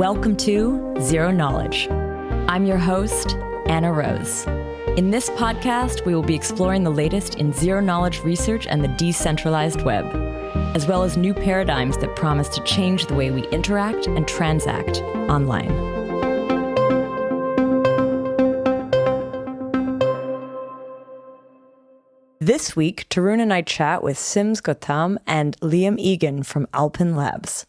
Welcome to Zero Knowledge. I'm your host, Anna Rose. In this podcast, we will be exploring the latest in zero-knowledge research and the decentralized web, as well as new paradigms that promise to change the way we interact and transact online. This week, Tarun and I chat with Sims Gautam and Liam Eagen from Alpen Labs.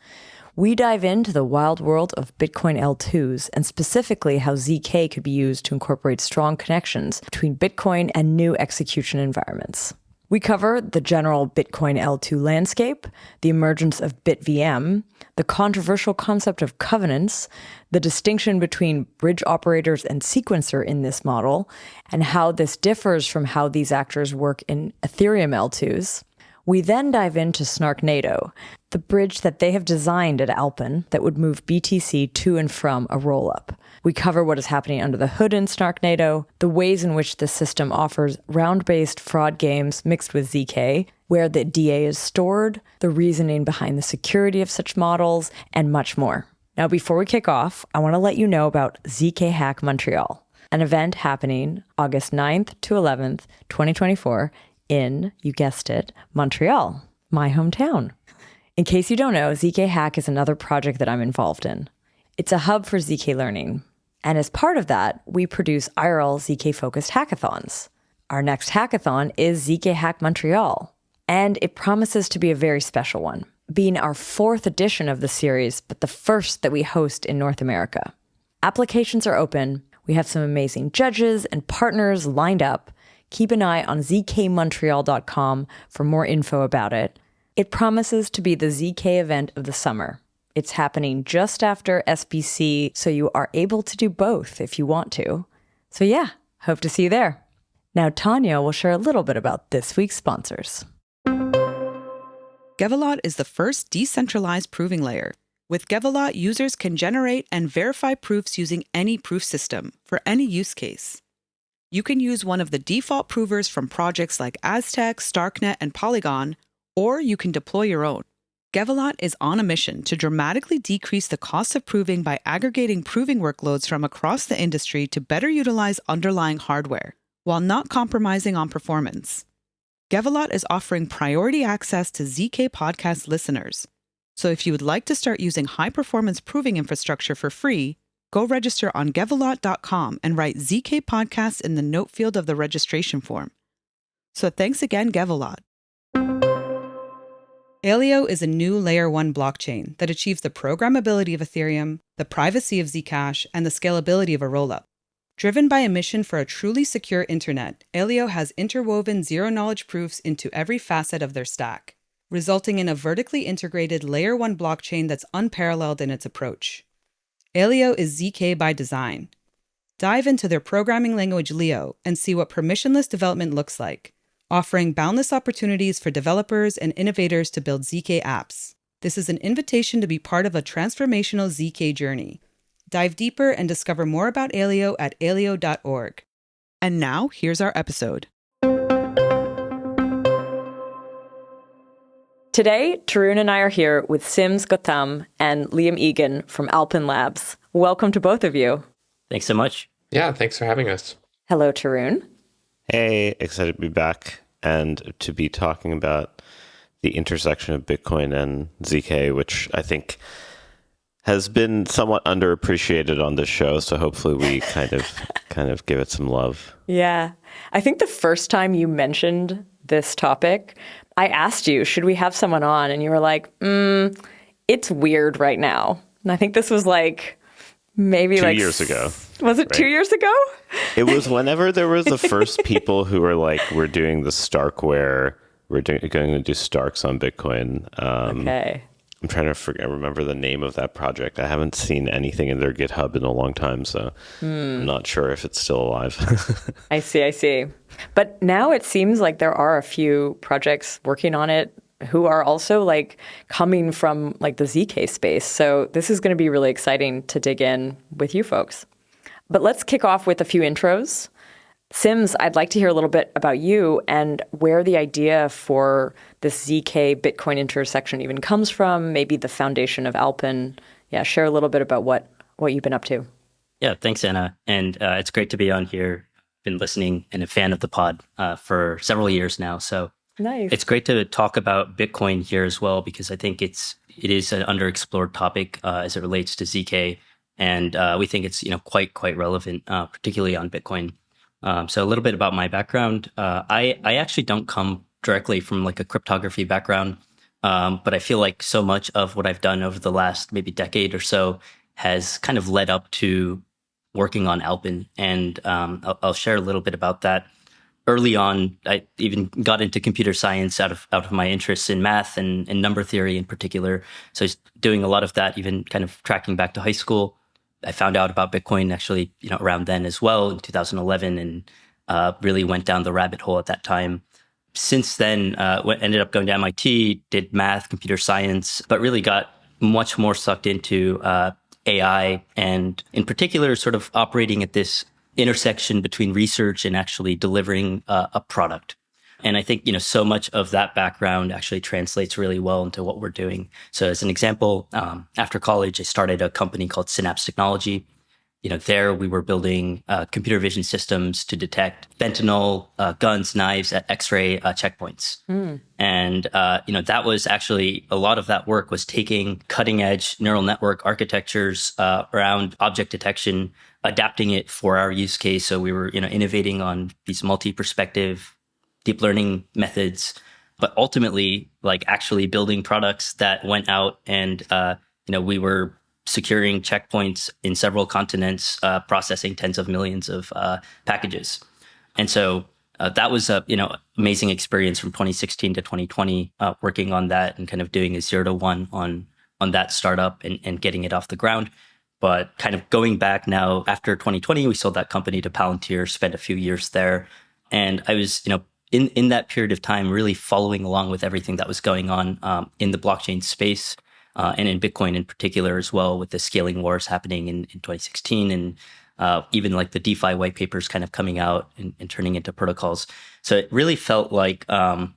We dive into the wild world of Bitcoin L2s and specifically how Zk could be used to incorporate strong connections between Bitcoin and new execution environments. We cover the general Bitcoin L2 landscape, the emergence of BitVM, the controversial concept of covenants, the distinction between bridge operators and sequencer in this model, and how this differs from how these actors work in Ethereum L2s. We then dive into Snarknado, the bridge that they have designed at Alpen that would move BTC to and from a rollup. We cover what is happening under the hood in Snarknado, the ways in which the system offers round-based fraud games mixed with Zk, where the DA is stored, the reasoning behind the security of such models, and much more. Now, before we kick off, I want to let you know about Zk Hack Montreal, an event happening August 9th to 11th, 2024, in, you guessed it, Montreal, my hometown. In case you don't know, Zk Hack is another project that I'm involved in. It's a hub for Zk learning. And as part of that, we produce IRL Zk-focused hackathons. Our next hackathon is Zk Hack Montreal, and it promises to be a very special one, being our 4th edition of the series, but the first that we host in North America. Applications are open. We have some amazing judges and partners lined up. Keep an eye on zkmontreal.com for more info about it. It promises to be the Zk event of the summer. It's happening just after SBC, so you are able to do both if you want to. So yeah, hope to see you there. Now Tanya will share a little bit about this week's sponsors. Gevallot is the first decentralized proving layer. With Gevallot, users can generate and verify proofs using any proof system for any use case. You can use one of the default provers from projects like Aztec, Starknet, and Polygon, or you can deploy your own. Gevallot is on a mission to dramatically decrease the cost of proving by aggregating proving workloads from across the industry to better utilize underlying hardware, while not compromising on performance. Gevallot is offering priority access to Zk podcast listeners. So if you would like to start using high-performance proving infrastructure for free, go register on Gevallot.com and write Zk Podcast in the note field of the registration form. So thanks again, Gevallot. Aleo is a new Layer 1 blockchain that achieves the programmability of Ethereum, the privacy of Zcash, and the scalability of a rollup. Driven by a mission for a truly secure internet, Aleo has interwoven zero-knowledge proofs into every facet of their stack, resulting in a vertically integrated Layer 1 blockchain that's unparalleled in its approach. Aleo is Zk by design. Dive into their programming language Leo and see what permissionless development looks like, offering boundless opportunities for developers and innovators to build Zk apps. This is an invitation to be part of a transformational Zk journey. Dive deeper and discover more about Aleo at aleo.org. And now, here's our episode. Today, Tarun and I are here with Sims Gautam and Liam Eagen from Alpen Labs. Welcome to both of you. Thanks so much. Yeah, thanks for having us. Hello, Tarun. Hey, excited to be back and to be talking about the intersection of Bitcoin and Zk, which I think has been somewhat underappreciated on this show. So hopefully we kind of give it some love. Yeah. I think the first time you mentioned this topic, I asked you, should we have someone on? And you were like, it's weird right now. And I think this was like maybe 2 years ago. Was it 2 years ago? It was whenever there was the first people who were like, we're doing the Starkware. We're going to do Starks on Bitcoin. Okay. I'm trying to remember the name of that project. I haven't seen anything in their GitHub in a long time, so I'm not sure if it's still alive. I see. But now it seems like there are a few projects working on it who are also like coming from like the Zk space. So this is going to be really exciting to dig in with you folks. But let's kick off with a few intros. Sims, I'd like to hear a little bit about you and where the idea for this Zk Bitcoin intersection even comes from, maybe the foundation of Alpen, Yeah, share a little bit about what you've been up to. Yeah, thanks, Anna. And it's great to be on here. Been listening and a fan of the pod for several years now. So nice. It's great to talk about Bitcoin here as well, because I think it is an underexplored topic as it relates to ZK. And we think it's quite relevant, particularly on Bitcoin. So a little bit about my background. I actually don't come directly from like a cryptography background, but I feel like so much of what I've done over the last maybe decade or so has kind of led up to working on Alpen. And I'll share a little bit about that. Early on, I even got into computer science out of my interests in math and number theory in particular. So I was doing a lot of that, even kind of tracking back to high school. I found out about Bitcoin actually, around then as well in 2011, and really went down the rabbit hole at that time. Since then, ended up going to MIT, did math, computer science, but really got much more sucked into AI, and in particular, sort of operating at this intersection between research and actually delivering a product. And I think, so much of that background actually translates really well into what we're doing. So as an example, after college, I started a company called Synapse Technology. There we were building computer vision systems to detect fentanyl, guns, knives at X-ray checkpoints. And, that was actually a lot of that work was taking cutting edge neural network architectures around object detection, adapting it for our use case. So we were, innovating on these multi-perspective deep learning methods, but ultimately like actually building products that went out and, we were securing checkpoints in several continents, processing tens of millions of packages. And so that was a amazing experience from 2016 to 2020, working on that and kind of doing a 0 to 1 on that startup and getting it off the ground. But kind of going back now after 2020, we sold that company to Palantir, spent a few years there. And I was, in that period of time, really following along with everything that was going on in the blockchain space. And in Bitcoin in particular as well, with the scaling wars happening in 2016 and even like the DeFi white papers kind of coming out and turning into protocols. So it really felt like, in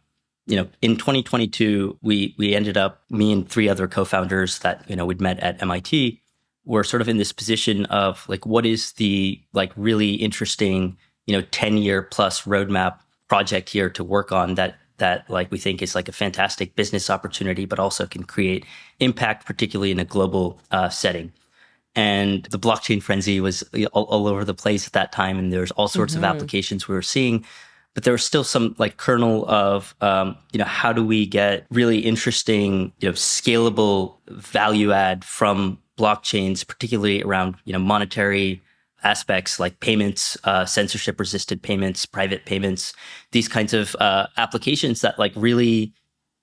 2022, we ended up, me and 3 other co-founders that, we'd met at MIT, were sort of in this position of like, what is the like really interesting, 10-year plus roadmap project here to work on that like we think is like a fantastic business opportunity, but also can create impact, particularly in a global setting. And the blockchain frenzy was all over the place at that time. And there's all sorts of applications we were seeing, but there was still some like kernel of, how do we get really interesting, scalable value add from blockchains, particularly around, monetary aspects like payments, censorship resisted payments, private payments, these kinds of applications that like really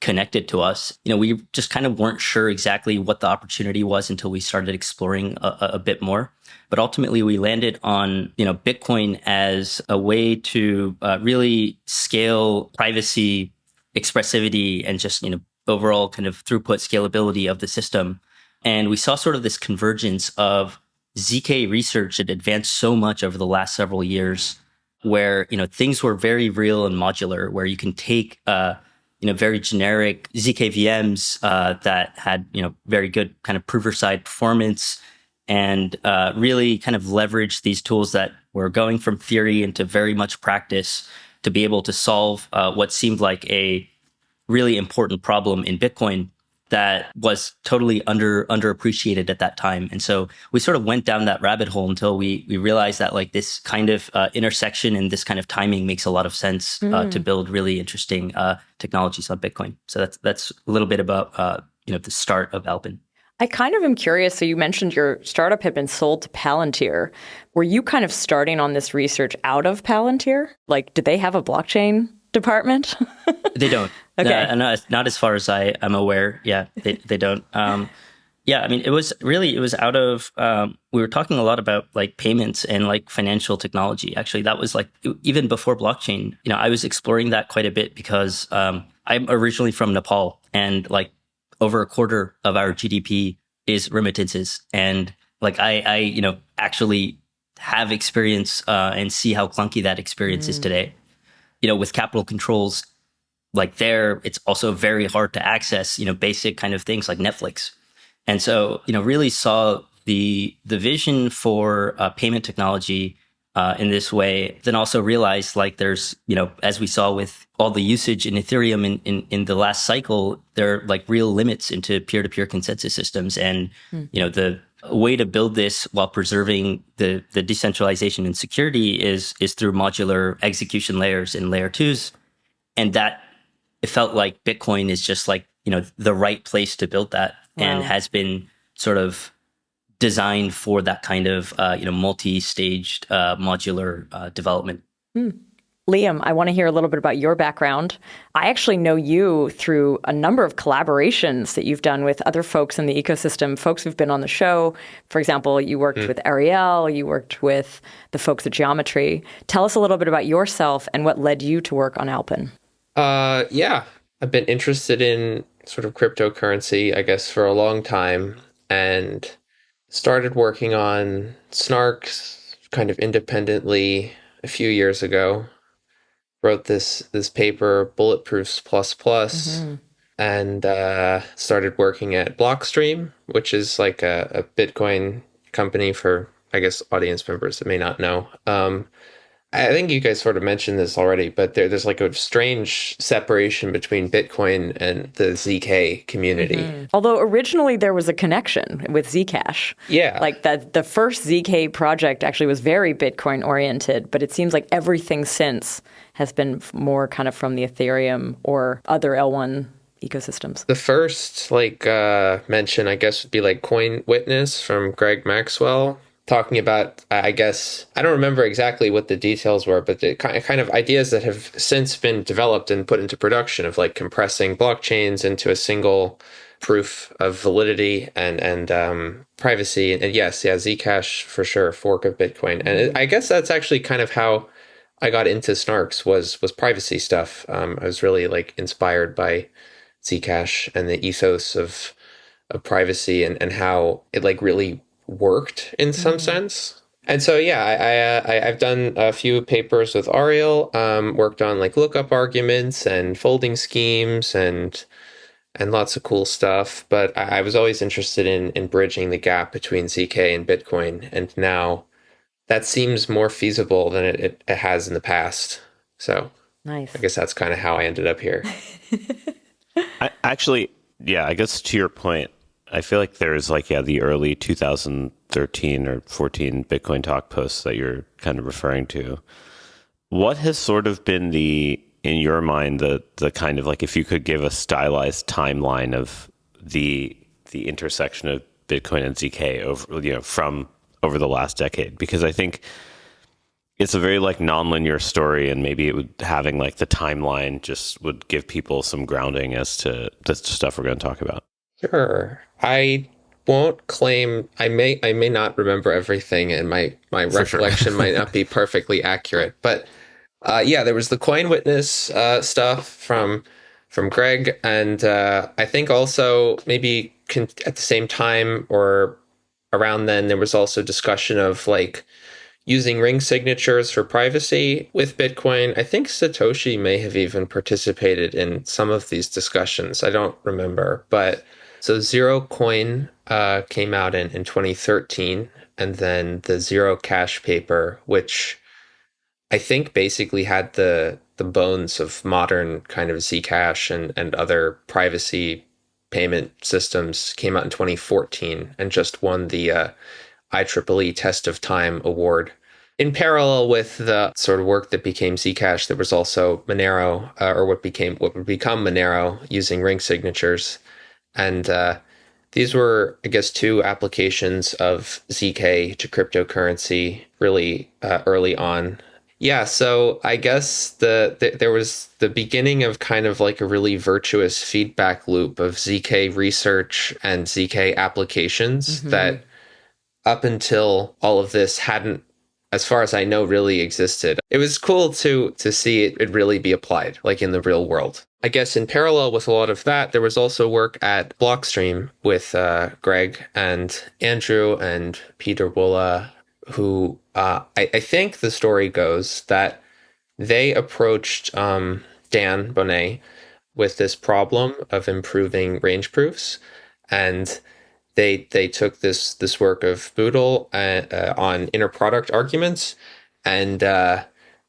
connected to us. We just kind of weren't sure exactly what the opportunity was until we started exploring a bit more. But ultimately we landed on, Bitcoin as a way to really scale privacy, expressivity, and just, overall kind of throughput scalability of the system. And we saw sort of this convergence of ZK research had advanced so much over the last several years where, things were very real and modular, where you can take, very generic ZK VMs that had, very good kind of prover side performance and really kind of leverage these tools that were going from theory into very much practice to be able to solve what seemed like a really important problem in Bitcoin that was totally underappreciated at that time. And so we sort of went down that rabbit hole until we realized that like this kind of intersection and this kind of timing makes a lot of sense to build really interesting technologies on Bitcoin. So that's a little bit about the start of Alpen. I kind of am curious. So you mentioned your startup had been sold to Palantir. Were you kind of starting on this research out of Palantir? Like, did they have a blockchain department? They don't. Okay. Not as far as I am aware. Yeah, they don't. Yeah, I mean, it was out of, we were talking a lot about like payments and like financial technology. Actually, that was like, even before blockchain, I was exploring that quite a bit because I'm originally from Nepal, and like over a quarter of our GDP is remittances. And like, I actually have experience and see how clunky that experience is today. With capital controls, like there, it's also very hard to access, basic kind of things like Netflix. And so, really saw the vision for payment technology in this way, then also realized like there's, as we saw with all the usage in Ethereum in the last cycle, there are like real limits into peer-to-peer consensus systems. And, the way to build this while preserving the decentralization and security is through modular execution layers in layer twos. And that it felt like Bitcoin is just like, the right place to build that. Wow. And has been sort of designed for that kind of, multi-staged modular development. Liam, I want to hear a little bit about your background. I actually know you through a number of collaborations that you've done with other folks in the ecosystem, folks who've been on the show. For example, you worked with Ariel, you worked with the folks at Geometry. Tell us a little bit about yourself and what led you to work on Alpen. Yeah, I've been interested in sort of cryptocurrency, I guess, for a long time, and started working on Snarks kind of independently a few years ago. Wrote this paper, Bulletproofs++, and started working at Blockstream, which is like a Bitcoin company for, I guess, audience members that may not know. I think you guys sort of mentioned this already, but there's like a strange separation between Bitcoin and the ZK community. Although originally there was a connection with Zcash. Yeah. Like the first ZK project actually was very Bitcoin oriented, but it seems like everything since has been more kind of from the Ethereum or other L1 ecosystems. The first mention, I guess, would be like Coin Witness from Greg Maxwell, talking about, I guess, I don't remember exactly what the details were, but the kind of ideas that have since been developed and put into production of like compressing blockchains into a single proof of validity and privacy. And yes, Zcash for sure, fork of Bitcoin. And I guess that's actually kind of how I got into Snarks was privacy stuff. I was really like inspired by Zcash and the ethos of privacy and how it like really worked in some sense. And so, yeah, I've done a few papers with Ariel, worked on like lookup arguments and folding schemes and lots of cool stuff. But I was always interested in bridging the gap between ZK and Bitcoin. And now that seems more feasible than it has in the past. So nice. I guess that's kind of how I ended up here. I guess to your point, I feel like there's the early 2013 or 14 Bitcoin talk posts that you're kind of referring to. What has sort of been in your mind, the kind of like, if you could give a stylized timeline of the intersection of Bitcoin and ZK from over the last decade? Because I think it's a very like nonlinear story, and maybe having like the timeline just would give people some grounding as to the stuff we're going to talk about. Sure. I won't claim, I may not remember everything, and my recollection might not be perfectly accurate. But there was the Coin Witness stuff from Greg, and I think also maybe at the same time or around then there was also discussion of like using ring signatures for privacy with Bitcoin. I think Satoshi may have even participated in some of these discussions. I don't remember, but so Zerocoin came out in 2013, and then the Zerocash paper, which I think basically had the bones of modern kind of Zcash and other privacy payment systems, came out in 2014 and just won the IEEE Test of Time award. In parallel with the sort of work that became Zcash, there was also Monero, or what would become Monero, using ring signatures. And these were, I guess, two applications of ZK to cryptocurrency really early on. Yeah, so I guess there was the beginning of kind of like a really virtuous feedback loop of ZK research and ZK applications that up until all of this hadn't, as far as I know, really existed. It was cool to see it really be applied, like in the real world. I guess in parallel with a lot of that, there was also work at Blockstream with Greg and Andrew and Peter Wuille, who I think the story goes that they approached Dan Boneh with this problem of improving range proofs. And they took this work of Bootle on inner product arguments and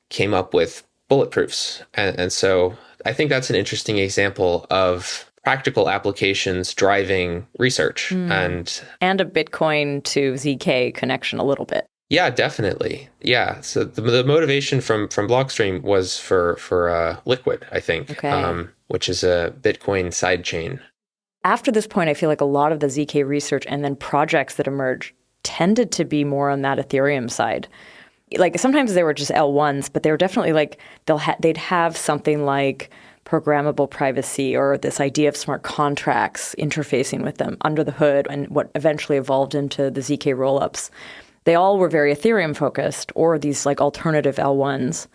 came up with Bulletproofs. And so I think that's an interesting example of practical applications driving research and a Bitcoin to ZK connection a little bit. Yeah, definitely. Yeah. So the motivation from Blockstream was for Liquid, I think, which is a Bitcoin sidechain. After this point, I feel like a lot of the ZK research and then projects that emerged tended to be more on that Ethereum side. Like sometimes they were just L1s, but they were definitely like they'd have something like programmable privacy or this idea of smart contracts interfacing with them under the hood, and what eventually evolved into the ZK rollups. They all were very Ethereum focused, or these like alternative L1s.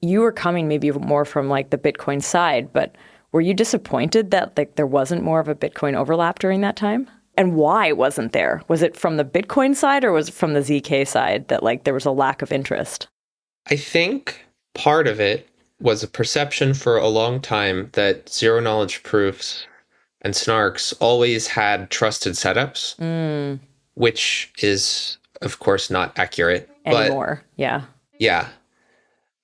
You were coming maybe more from like the Bitcoin side, but were you disappointed that like there wasn't more of a Bitcoin overlap during that time? And why wasn't there? Was it from the Bitcoin side or was it from the ZK side that like there was a lack of interest? I think part of it was a perception for a long time that zero knowledge proofs and snarks always had trusted setups, which is, of course, not accurate anymore. But, yeah.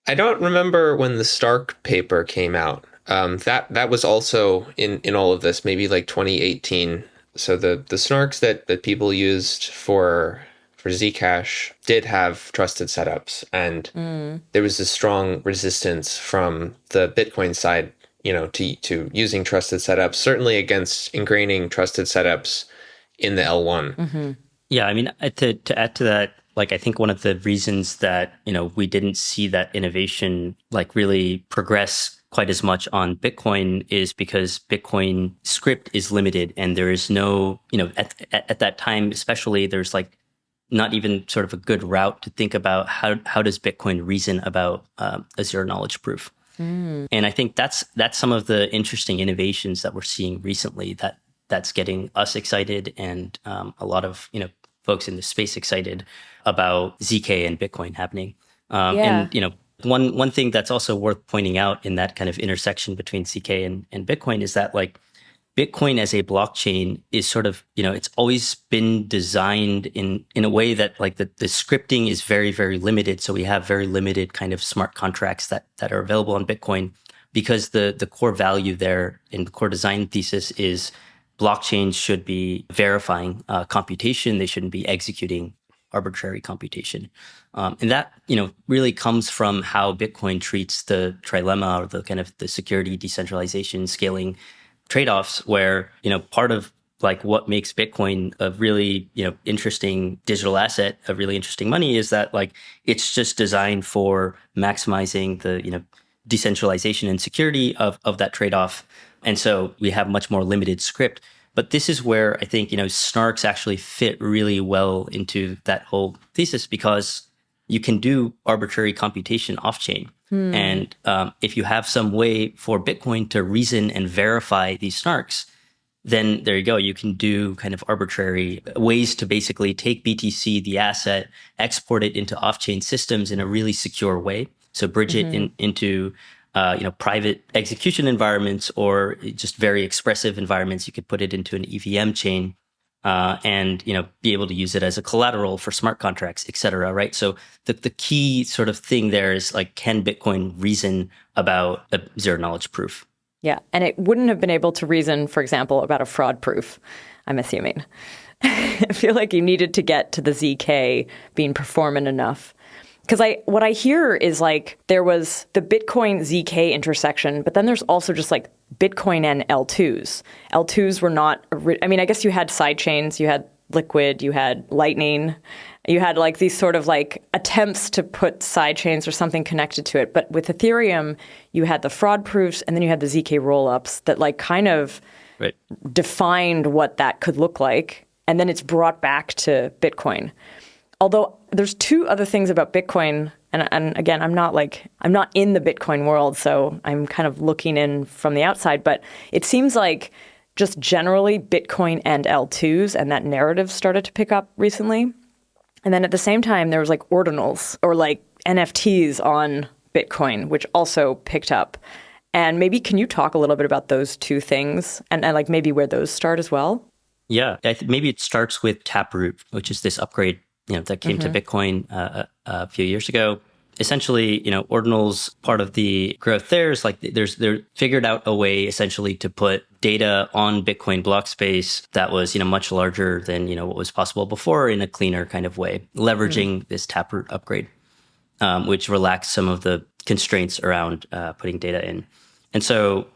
I don't remember when the Stark paper came out. That was also in all of this, maybe like 2018. So the snarks that people used for Zcash did have trusted setups, and there was a strong resistance from the Bitcoin side, to using trusted setups, certainly against ingraining trusted setups in the L1. Mm-hmm. Yeah, I mean, to add to that, like I think one of the reasons that we didn't see that innovation like really progress quite as much on Bitcoin is because Bitcoin script is limited, and there is no, at that time especially, there's like not even sort of a good route to think about how does Bitcoin reason about a zero knowledge proof. And I think that's some of the interesting innovations that we're seeing recently that's getting us excited, and a lot of folks in the space excited about ZK and Bitcoin happening. And one thing that's also worth pointing out in that kind of intersection between ZK and Bitcoin is that like Bitcoin as a blockchain is sort of, it's always been designed in a way that like the scripting is very, very limited. So we have very limited kind of smart contracts that are available on Bitcoin, because the core value there in the core design thesis is blockchains should be verifying computation. They shouldn't be executing arbitrary computation. And that, really comes from how Bitcoin treats the trilemma, or the kind of the security, decentralization, scaling trade-offs, where, part of like what makes Bitcoin a really, interesting digital asset, a really interesting money, is that like it's just designed for maximizing the, decentralization and security of that trade-off. And so we have much more limited script. But this is where I think, snarks actually fit really well into that whole thesis, because you can do arbitrary computation off-chain. And if you have some way for Bitcoin to reason and verify these snarks, then there you go. You can do kind of arbitrary ways to basically take BTC, the asset, export it into off-chain systems in a really secure way. So bridge it into private execution environments, or just very expressive environments. You could put it into an EVM chain and be able to use it as a collateral for smart contracts, et cetera, right? So the key sort of thing there is like, can Bitcoin reason about a zero knowledge proof? Yeah, and it wouldn't have been able to reason, for example, about a fraud proof, I'm assuming. I feel like you needed to get to the ZK being performant enough. Because what I hear is like there was the Bitcoin ZK intersection, but then there's also just like Bitcoin and L2s. L2s were not, I guess you had sidechains, you had Liquid, you had Lightning, you had like these sort of like attempts to put sidechains or something connected to it. But with Ethereum, you had the fraud proofs, and then you had the ZK rollups that like kind of defined what that could look like. And then it's brought back to Bitcoin. Although there's two other things about Bitcoin, and again, I'm not in the Bitcoin world, so I'm kind of looking in from the outside, but it seems like just generally Bitcoin and L2s and that narrative started to pick up recently. And then at the same time, there was like ordinals or like NFTs on Bitcoin, which also picked up. And maybe can you talk a little bit about those two things and like maybe where those start as well? Yeah, maybe it starts with Taproot, which is this upgrade, that came to Bitcoin a few years ago. Essentially, ordinals, part of the growth there is like they're figured out a way essentially to put data on Bitcoin block space that was, much larger than, what was possible before in a cleaner kind of way, leveraging this Taproot upgrade, which relaxed some of the constraints around putting data in. And so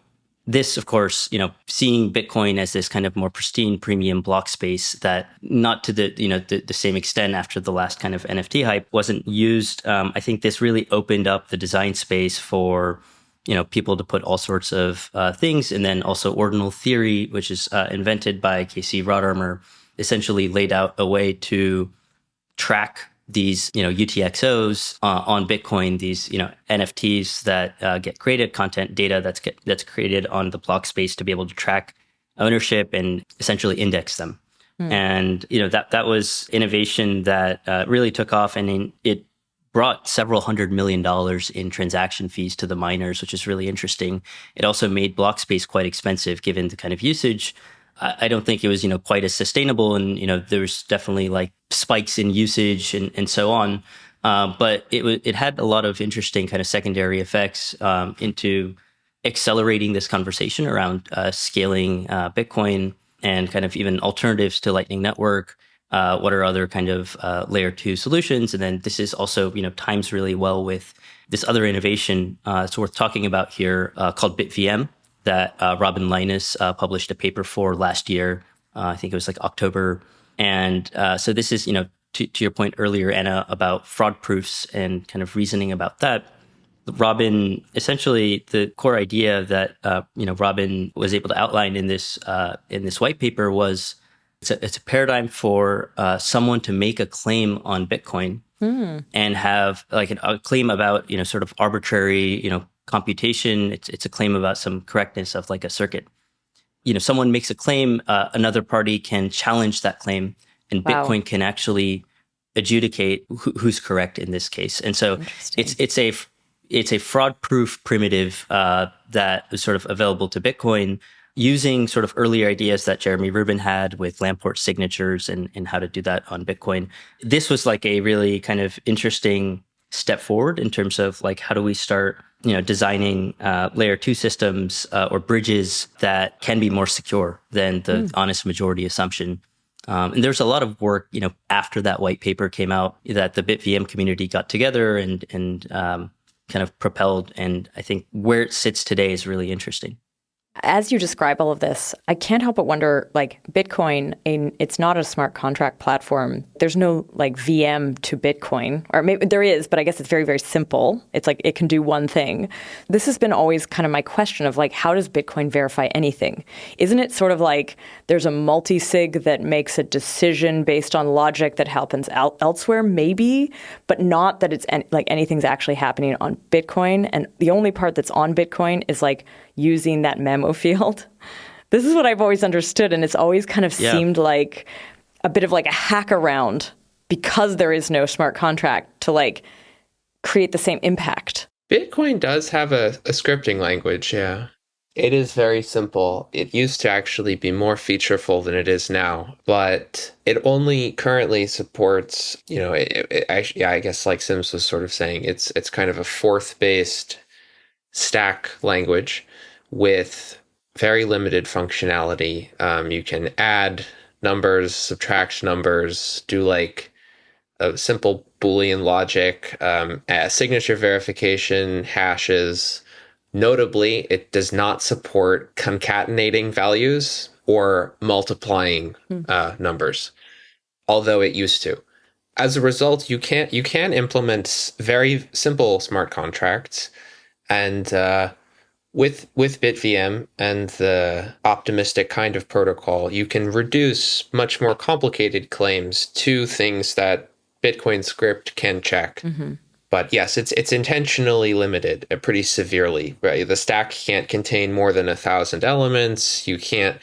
this, of course, seeing Bitcoin as this kind of more pristine premium block space that not to the same extent after the last kind of NFT hype wasn't used. I think this really opened up the design space for, people to put all sorts of things. And then also ordinal theory, which is invented by Casey Rodarmer, essentially laid out a way to track these, UTXOs on Bitcoin, these, NFTs that get created, content data that's created on the block space to be able to track ownership and essentially index them. And, that was innovation that really took off, and it brought several $100 million in transaction fees to the miners, which is really interesting. It also made block space quite expensive given the kind of usage. I don't think it was, quite as sustainable, and, there's definitely like spikes in usage and so on. But it had a lot of interesting kind of secondary effects into accelerating this conversation around scaling Bitcoin and kind of even alternatives to Lightning Network. What are other kind of layer 2 solutions? And then this is also, times really well with this other innovation it's worth talking about here called BitVM, that Robin Linus published a paper for last year. I think it was like October. And so this is, to your point earlier, Anna, about fraud proofs and kind of reasoning about that. Robin, essentially the core idea that, Robin was able to outline in this white paper was it's a paradigm for someone to make a claim on Bitcoin and have like a claim about, sort of arbitrary, computation. It's a claim about some correctness of like a circuit. Someone makes a claim, another party can challenge that claim, and Bitcoin can actually adjudicate who's correct in this case. And so it's a fraud-proof primitive that is sort of available to Bitcoin using sort of earlier ideas that Jeremy Rubin had with Lamport signatures and how to do that on Bitcoin. This was like a really kind of interesting step forward in terms of like, how do we start designing layer 2 systems or bridges that can be more secure than the honest majority assumption. And there's a lot of work, after that white paper came out that the BitVM community got together and kind of propelled. And I think where it sits today is really interesting. As you describe all of this, I can't help but wonder, like Bitcoin, it's not a smart contract platform. There's no like VM to Bitcoin, or maybe there is, but I guess it's very, very simple. It's like it can do one thing. This has been always kind of my question of like, how does Bitcoin verify anything? Isn't it sort of like there's a multi-sig that makes a decision based on logic that happens elsewhere, maybe, but not that it's like anything's actually happening on Bitcoin. And the only part that's on Bitcoin is like using that memo field. This is what I've always understood, and it's always kind of seemed like a bit of like a hack around because there is no smart contract to like create the same impact. Bitcoin does have a scripting language, yeah. It is very simple. It used to actually be more featureful than it is now, but it only currently supports, I guess like Sims was sort of saying, it's kind of a forth-based stack language with very limited functionality. You can add numbers, subtract numbers, do like a simple Boolean logic, signature verification, hashes. Notably, it does not support concatenating values or multiplying numbers, although it used to. As a result, you can implement very simple smart contracts. And with BitVM and the optimistic kind of protocol, you can reduce much more complicated claims to things that Bitcoin script can check. But yes, it's intentionally limited pretty severely. Right? The stack can't contain more than 1,000 elements. You can't,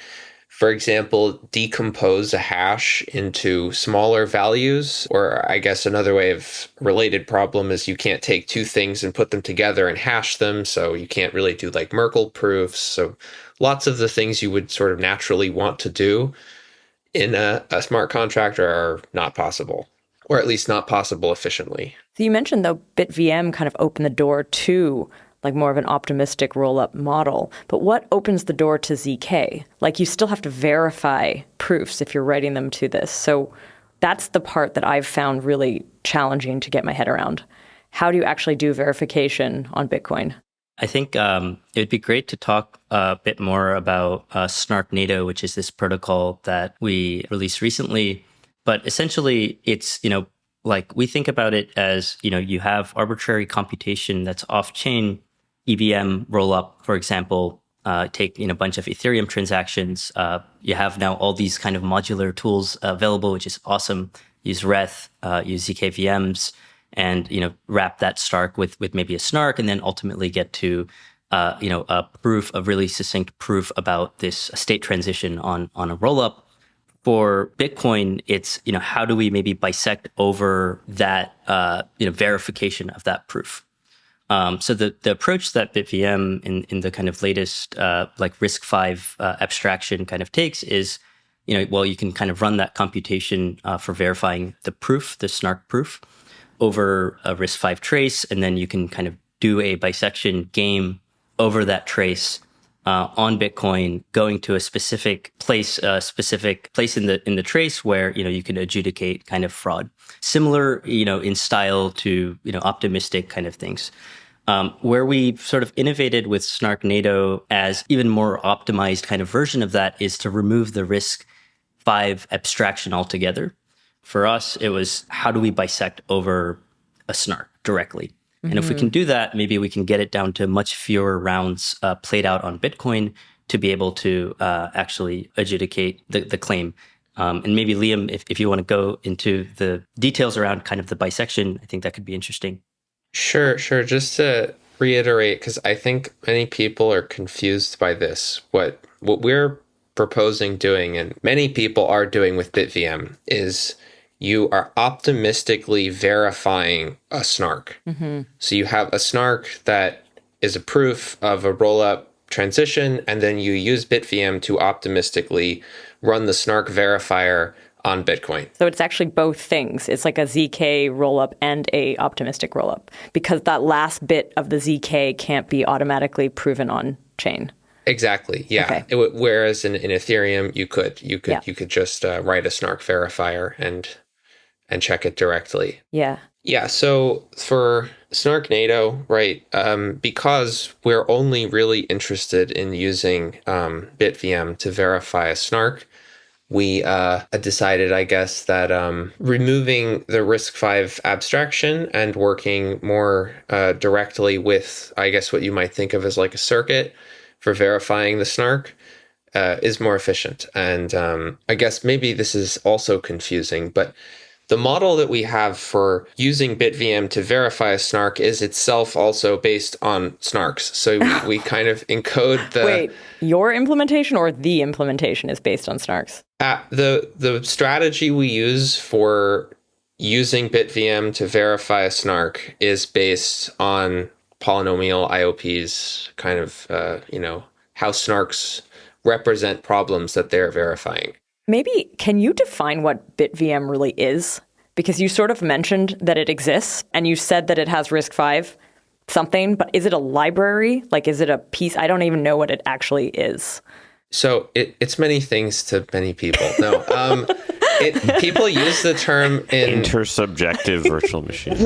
for example, decompose a hash into smaller values. Or I guess another way of related problem is you can't take two things and put them together and hash them. So you can't really do like Merkle proofs. So lots of the things you would sort of naturally want to do, in a smart contract are not possible, or at least not possible efficiently. So you mentioned, though, BitVM kind of opened the door to like more of an optimistic roll-up model. But what opens the door to ZK? Like, you still have to verify proofs if you're writing them to this. So that's the part that I've found really challenging to get my head around. How do you actually do verification on Bitcoin? I think it would be great to talk a bit more about Snark-NATO, which is this protocol that we released recently. But essentially, it's, like we think about it as, you have arbitrary computation that's off-chain, EVM rollup, for example, take a bunch of Ethereum transactions. You have now all these kind of modular tools available, which is awesome. Use Reth, use ZK VMs, and wrap that Snark with maybe a Snark, and then ultimately get to a proof, a really succinct proof about this state transition on a rollup. For Bitcoin, it's how do we maybe bisect over that verification of that proof. So the approach that BitVM in the kind of latest like RISC-V abstraction kind of takes is, you can kind of run that computation for verifying the proof, the Snark proof, over a RISC-V trace, and then you can kind of do a bisection game over that trace on Bitcoin, going to a specific place in the trace where you can adjudicate kind of fraud, similar in style to optimistic kind of things. Where we sort of innovated with Snark-NATO as even more optimized kind of version of that is to remove the RISC-V abstraction altogether. For us, it was how do we bisect over a Snark directly? Mm-hmm. And if we can do that, maybe we can get it down to much fewer rounds played out on Bitcoin to be able to actually adjudicate the claim. And maybe Liam, if you want to go into the details around kind of the bisection, I think that could be interesting. Sure. Just to reiterate, because I think many people are confused by this. What we're proposing doing, and many people are doing with BitVM, is you are optimistically verifying a Snark. Mm-hmm. So you have a Snark that is a proof of a rollup transition, and then you use BitVM to optimistically run the Snark verifier on Bitcoin. So it's actually both things. It's like a ZK rollup and a optimistic rollup, because that last bit of the ZK can't be automatically proven on chain. Exactly. Yeah. Okay. Whereas in Ethereum, you could just write a Snark verifier and check it directly. Yeah. Yeah. So for Snark-NATO, right, because we're only really interested in using BitVM to verify a Snark, we decided, I guess, that removing the RISC-V abstraction and working more directly with, I guess, what you might think of as like a circuit for verifying the Snark is more efficient. And I guess maybe this is also confusing, but the model that we have for using BitVM to verify a Snark is itself also based on Snarks. So we kind of encode the... Wait, your implementation or the implementation is based on Snarks? The strategy we use for using BitVM to verify a Snark is based on polynomial IOPs, kind of, how Snarks represent problems that they're verifying. Maybe, can you define what BitVM really is? Because you sort of mentioned that it exists, and you said that it has RISC-V something, but is it a library? Like, is it a piece? I don't even know what it actually is. So it's many things to many people. No, people use the term in... Intersubjective virtual machine.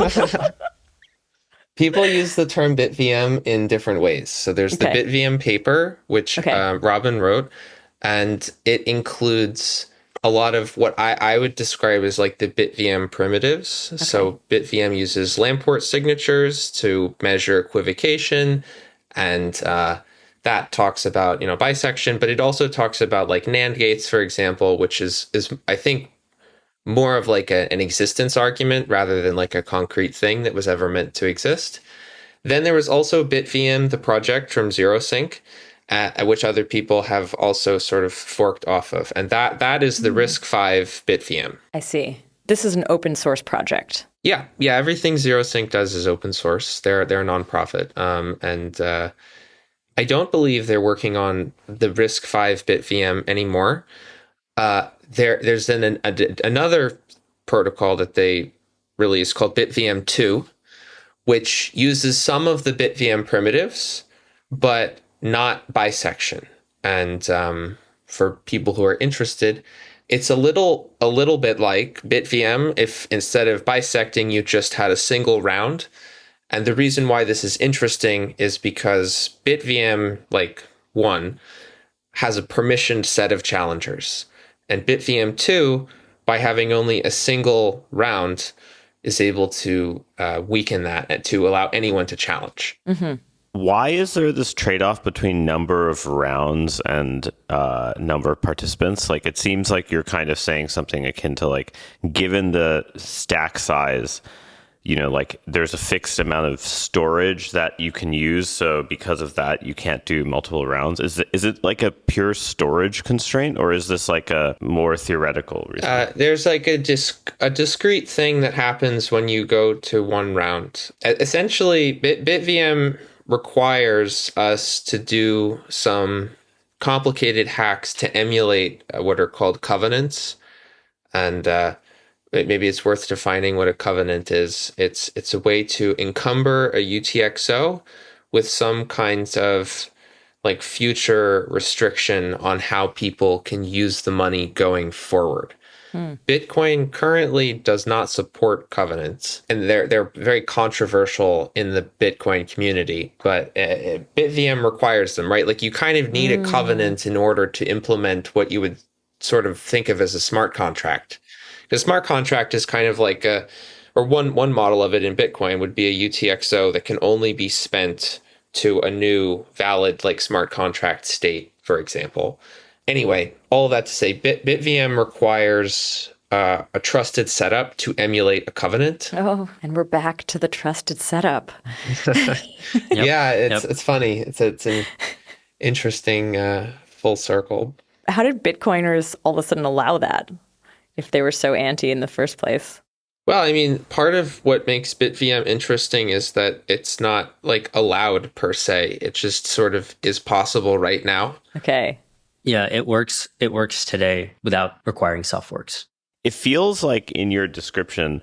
People use the term BitVM in different ways. So there's the BitVM paper, which Rubin wrote, and it includes a lot of what I would describe as like the BitVM primitives. Okay. So BitVM uses Lamport signatures to measure equivocation, and that talks about, bisection, but it also talks about like NAND gates, for example, which is I think more of like an existence argument rather than like a concrete thing that was ever meant to exist. Then there was also BitVM, the project from ZeroSync, which other people have also sort of forked off of. And that is the RISC-V BitVM. I see. This is an open source project. Yeah. Everything ZeroSync does is open source. They're a nonprofit. And I don't believe they're working on the RISC-V BitVM anymore. There's then another protocol that they released called BitVM2, which uses some of the BitVM primitives, but not bisection. And for people who are interested, it's a little bit like BitVM if instead of bisecting, you just had a single round. And the reason why this is interesting is because BitVM, like 1, has a permissioned set of challengers. And BitVM2, by having only a single round, is able to weaken that and to allow anyone to challenge. Mm-hmm. Why is there this trade-off between number of rounds and number of participants? Like, it seems like you're kind of saying something akin to, like, given the stack size, you know, like there's a fixed amount of storage that you can use. So because of that, you can't do multiple rounds. Is it like a pure storage constraint, or is this like a more theoretical reason? There's like a discrete thing that happens when you go to one round. Essentially, BitVM requires us to do some complicated hacks to emulate what are called covenants. And maybe it's worth defining what a covenant is. It's a way to encumber a UTXO with some kinds of like future restriction on how people can use the money going forward. Bitcoin currently does not support covenants, and they're very controversial in the Bitcoin community, but BitVM requires them, right? Like you kind of need a covenant in order to implement what you would sort of think of as a smart contract. The smart contract is kind of like one model of it in Bitcoin would be a UTXO that can only be spent to a new valid like smart contract state, for example. Anyway, all that to say, BitVM requires a trusted setup to emulate a covenant. Oh, and we're back to the trusted setup. Yeah, it's funny. It's an interesting full circle. How did Bitcoiners all of a sudden allow that if they were so anti in the first place? Well, I mean, part of what makes BitVM interesting is that it's not like allowed per se. It just sort of is possible right now. Okay. Yeah, it works. It works today without requiring soft forks. It feels like in your description,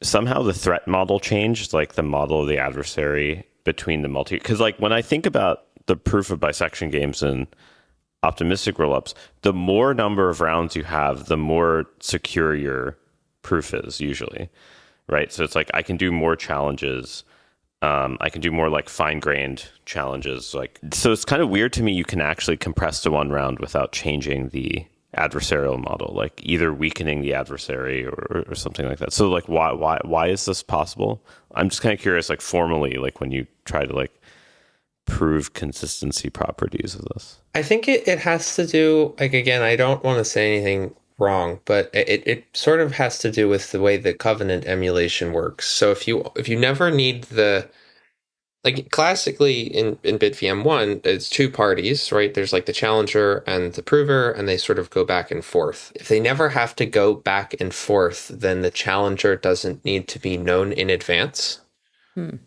somehow the threat model changed, like the model of the adversary between the multi. Because like when I think about the proof of bisection games and optimistic rollups, the more number of rounds you have, the more secure your proof is usually, right? So it's like I can do more challenges. I can do more like fine-grained challenges. Like, so it's kind of weird to me you can actually compress to one round without changing the adversarial model, like either weakening the adversary or something like that. So like why is this possible? I'm just kind of curious, like formally, like when you try to like prove consistency properties of this. I think it has to do, like, again, I don't want to say anything wrong, but it sort of has to do with the way the covenant emulation works. So if you never need the, like classically in BitVM 1, it's two parties, right? There's like the challenger and the prover, and they sort of go back and forth. If they never have to go back and forth, then the challenger doesn't need to be known in advance.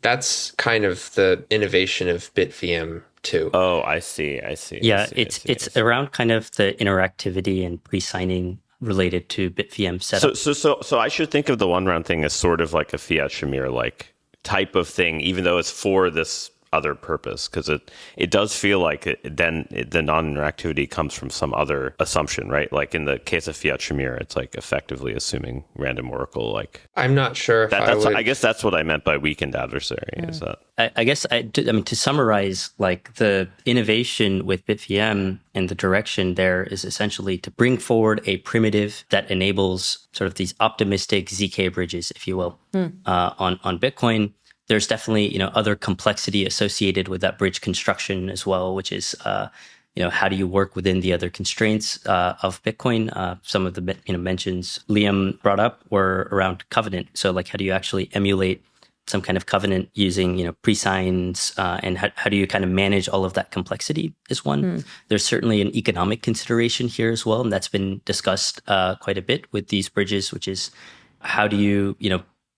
That's kind of the innovation of BitVM 2. Oh, I see. Yeah, it's around kind of the interactivity and pre-signing related to BitVM setup. So I should think of the one round thing as sort of like a fiat Shamir like type of thing, even though it's for this other purpose, because it does feel like the non-interactivity comes from some other assumption, right? Like in the case of fiat Shamir, it's like effectively assuming random oracle. Like I'm not sure if I guess that's what I meant by weakened adversary. Is that I guess I mean to summarize, like the innovation with BitVM and the direction there is essentially to bring forward a primitive that enables sort of these optimistic ZK bridges, if you will, on Bitcoin. There's definitely, other complexity associated with that bridge construction as well, which is, how do you work within the other constraints of Bitcoin? Some of the mentions Liam brought up were around covenant. So like, how do you actually emulate some kind of covenant using, pre-signs, and how do you kind of manage all of that complexity is one. There's certainly an economic consideration here as well, and that's been discussed quite a bit with these bridges, which is how do you,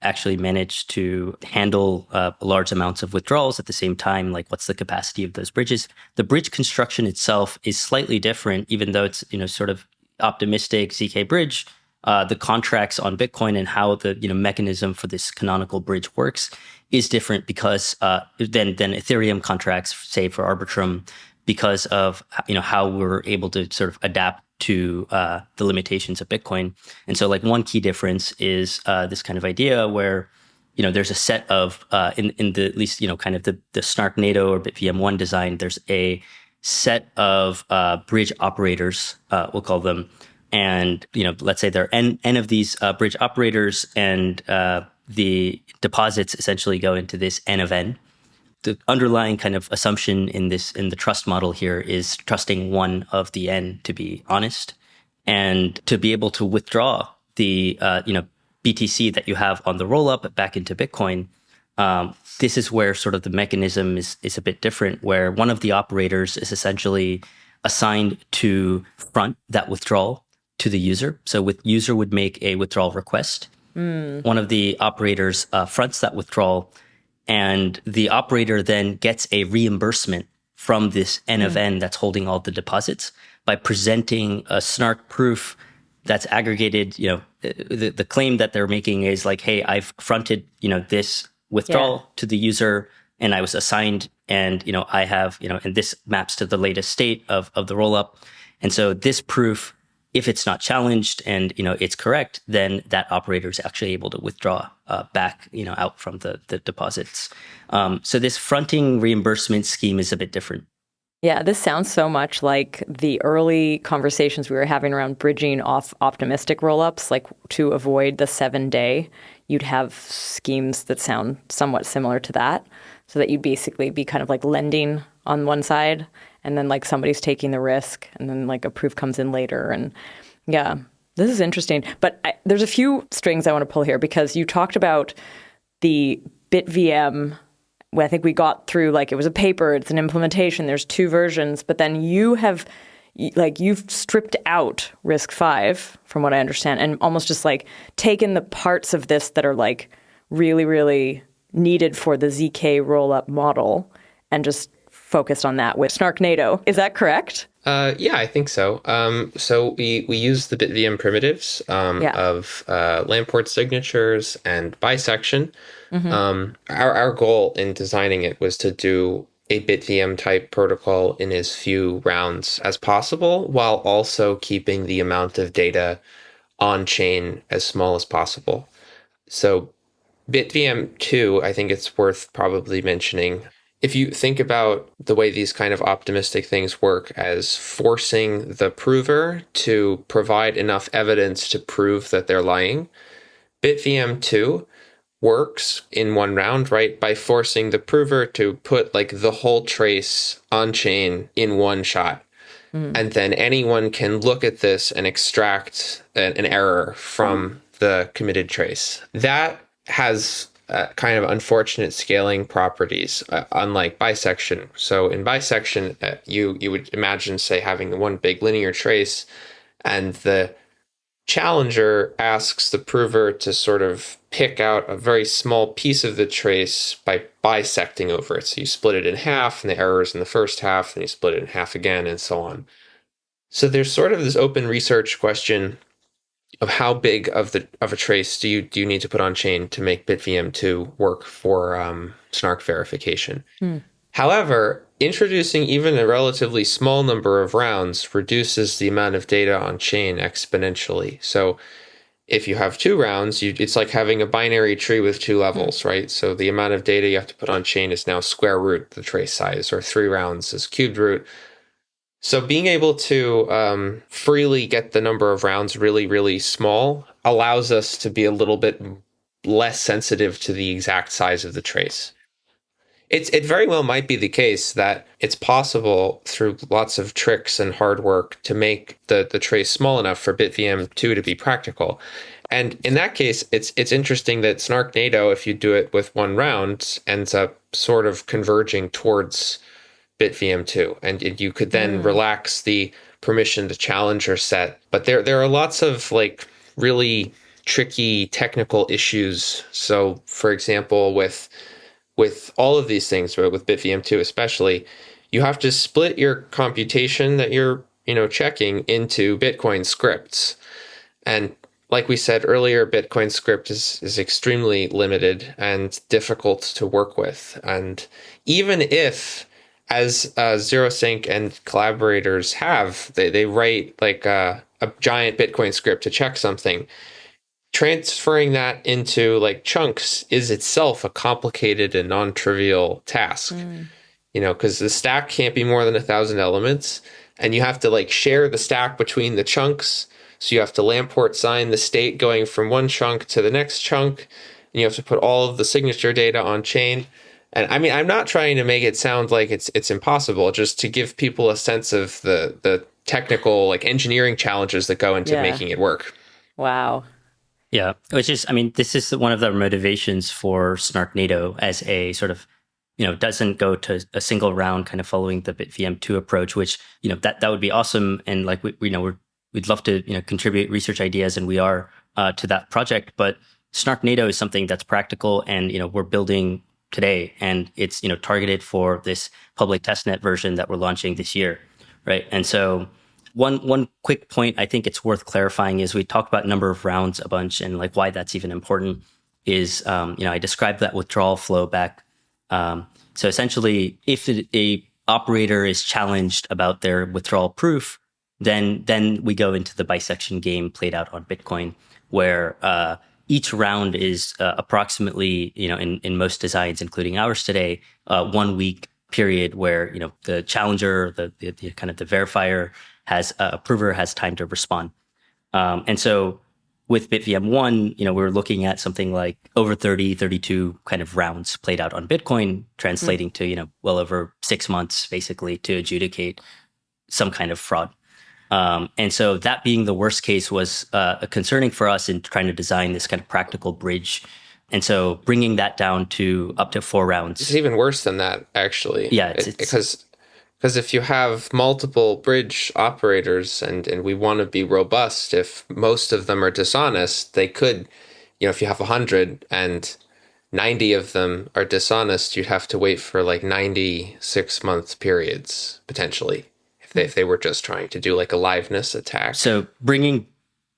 actually manage to handle large amounts of withdrawals at the same time? Like, what's the capacity of those bridges? The bridge construction itself is slightly different, even though it's, sort of optimistic ZK bridge, the contracts on Bitcoin and how the mechanism for this canonical bridge works is different because than Ethereum contracts, say for Arbitrum, because of how we're able to sort of adapt to the limitations of Bitcoin. And so like one key difference is this kind of idea where there's a set of in the at least kind of the Snark NATO or BitVM1 design, there's a set of bridge operators, we'll call them. And, let's say there are n of these bridge operators, and the deposits essentially go into this n of n. The underlying kind of assumption in the trust model here is trusting one of the n to be honest, and to be able to withdraw the BTC that you have on the rollup back into Bitcoin. This is where sort of the mechanism is a bit different, where one of the operators is essentially assigned to front that withdrawal to the user. So user would make a withdrawal request. One of the operators fronts that withdrawal, and the operator then gets a reimbursement from this N of N that's holding all the deposits by presenting a Snark proof that's aggregated. The claim that they're making is like, hey, I've fronted, this withdrawal to the user, and I was assigned, and, I have, and this maps to the latest state of the rollup. And so this proof, if it's not challenged and, it's correct, then that operator is actually able to withdraw back, out from the deposits. So this fronting reimbursement scheme is a bit different. Yeah, this sounds so much like the early conversations we were having around bridging off optimistic rollups, like to avoid the 7-day. You'd have schemes that sound somewhat similar to that, so that you'd basically be kind of like lending on one side, and then like somebody's taking the risk, and then like a proof comes in later. And yeah, this is interesting. But there's a few strings I want to pull here, because you talked about the BitVM. I think we got through, like, it was a paper, it's an implementation, there's 2 versions, but then you've stripped out RISC-V, from what I understand, and almost just like taken the parts of this that are like really, really needed for the ZK rollup model and just focused on that with Snark NATO. Is that correct? Yeah, I think so. So we use the BitVM primitives of Lamport signatures and bisection. Our goal in designing it was to do a BitVM type protocol in as few rounds as possible, while also keeping the amount of data on chain as small as possible. So BitVM 2, I think it's worth probably mentioning. If you think about the way these kind of optimistic things work as forcing the prover to provide enough evidence to prove that they're lying, BitVM 2 works in one round, right, by forcing the prover to put like the whole trace on chain in one shot. And then anyone can look at this and extract an error from the committed trace. That has kind of unfortunate scaling properties, unlike bisection. So in bisection, you would imagine, say, having one big linear trace, and the challenger asks the prover to sort of pick out a very small piece of the trace by bisecting over it. So you split it in half, and the error is in the first half, and you split it in half again, and so on. So there's sort of this open research question of how big of a trace do you need to put on chain to make BitVM2 work for Snark verification. However, introducing even a relatively small number of rounds reduces the amount of data on chain exponentially. So if you have 2 rounds, it's like having a binary tree with 2 levels, right? So the amount of data you have to put on chain is now square root the trace size, or 3 rounds is cubed root. So being able to freely get the number of rounds really, really small allows us to be a little bit less sensitive to the exact size of the trace. It very well might be the case that it's possible through lots of tricks and hard work to make the trace small enough for BitVM2 to be practical. And in that case, it's interesting that Snark NATO, if you do it with 1 round, ends up sort of converging towards BitVM2, and you could then relax the permission to challenger set. But there are lots of like really tricky technical issues. So for example, with all of these things, but with BitVM2 especially, you have to split your computation that you're checking into Bitcoin scripts. And like we said earlier, Bitcoin script is extremely limited and difficult to work with. And even if, as ZeroSync and collaborators have, they write like a giant Bitcoin script to check something, transferring that into like chunks is itself a complicated and non-trivial task. Because the stack can't be more than 1,000 elements, and you have to like share the stack between the chunks. So you have to Lamport sign the state going from one chunk to the next chunk, and you have to put all of the signature data on chain. And I mean, I'm not trying to make it sound like it's impossible, just to give people a sense of the technical like engineering challenges that go into making it work. Wow. Yeah, which is, I mean, this is one of the motivations for Snarknado as a sort of, doesn't go to a single round kind of following the BitVM2 approach, which, that would be awesome. And like, we'd love to, contribute research ideas, and we are to that project. But Snarknado is something that's practical, and, we're building today, and it's, targeted for this public testnet version that we're launching this year, right? And so one quick point I think it's worth clarifying is we talked about number of rounds a bunch, and like why that's even important is, I described that withdrawal flow back. So essentially, if a operator is challenged about their withdrawal proof, then we go into the bisection game played out on Bitcoin, where each round is approximately, in most designs, including ours today, 1 week period where the challenger, the kind of the verifier approver has time to respond. And so with BitVM1, we're looking at something like over 30, 32 kind of rounds played out on Bitcoin, translating to, well over 6 months, basically, to adjudicate some kind of fraud. And so that being the worst case was concerning for us in trying to design this kind of practical bridge. And so bringing that down to up to 4 rounds. It's even worse than that, actually. Yeah. Because if you have multiple bridge operators and we want to be robust, if most of them are dishonest, they could, if you have 100 and 90 of them are dishonest, you'd have to wait for like 96-month periods, potentially, if they were just trying to do like a liveness attack. So bringing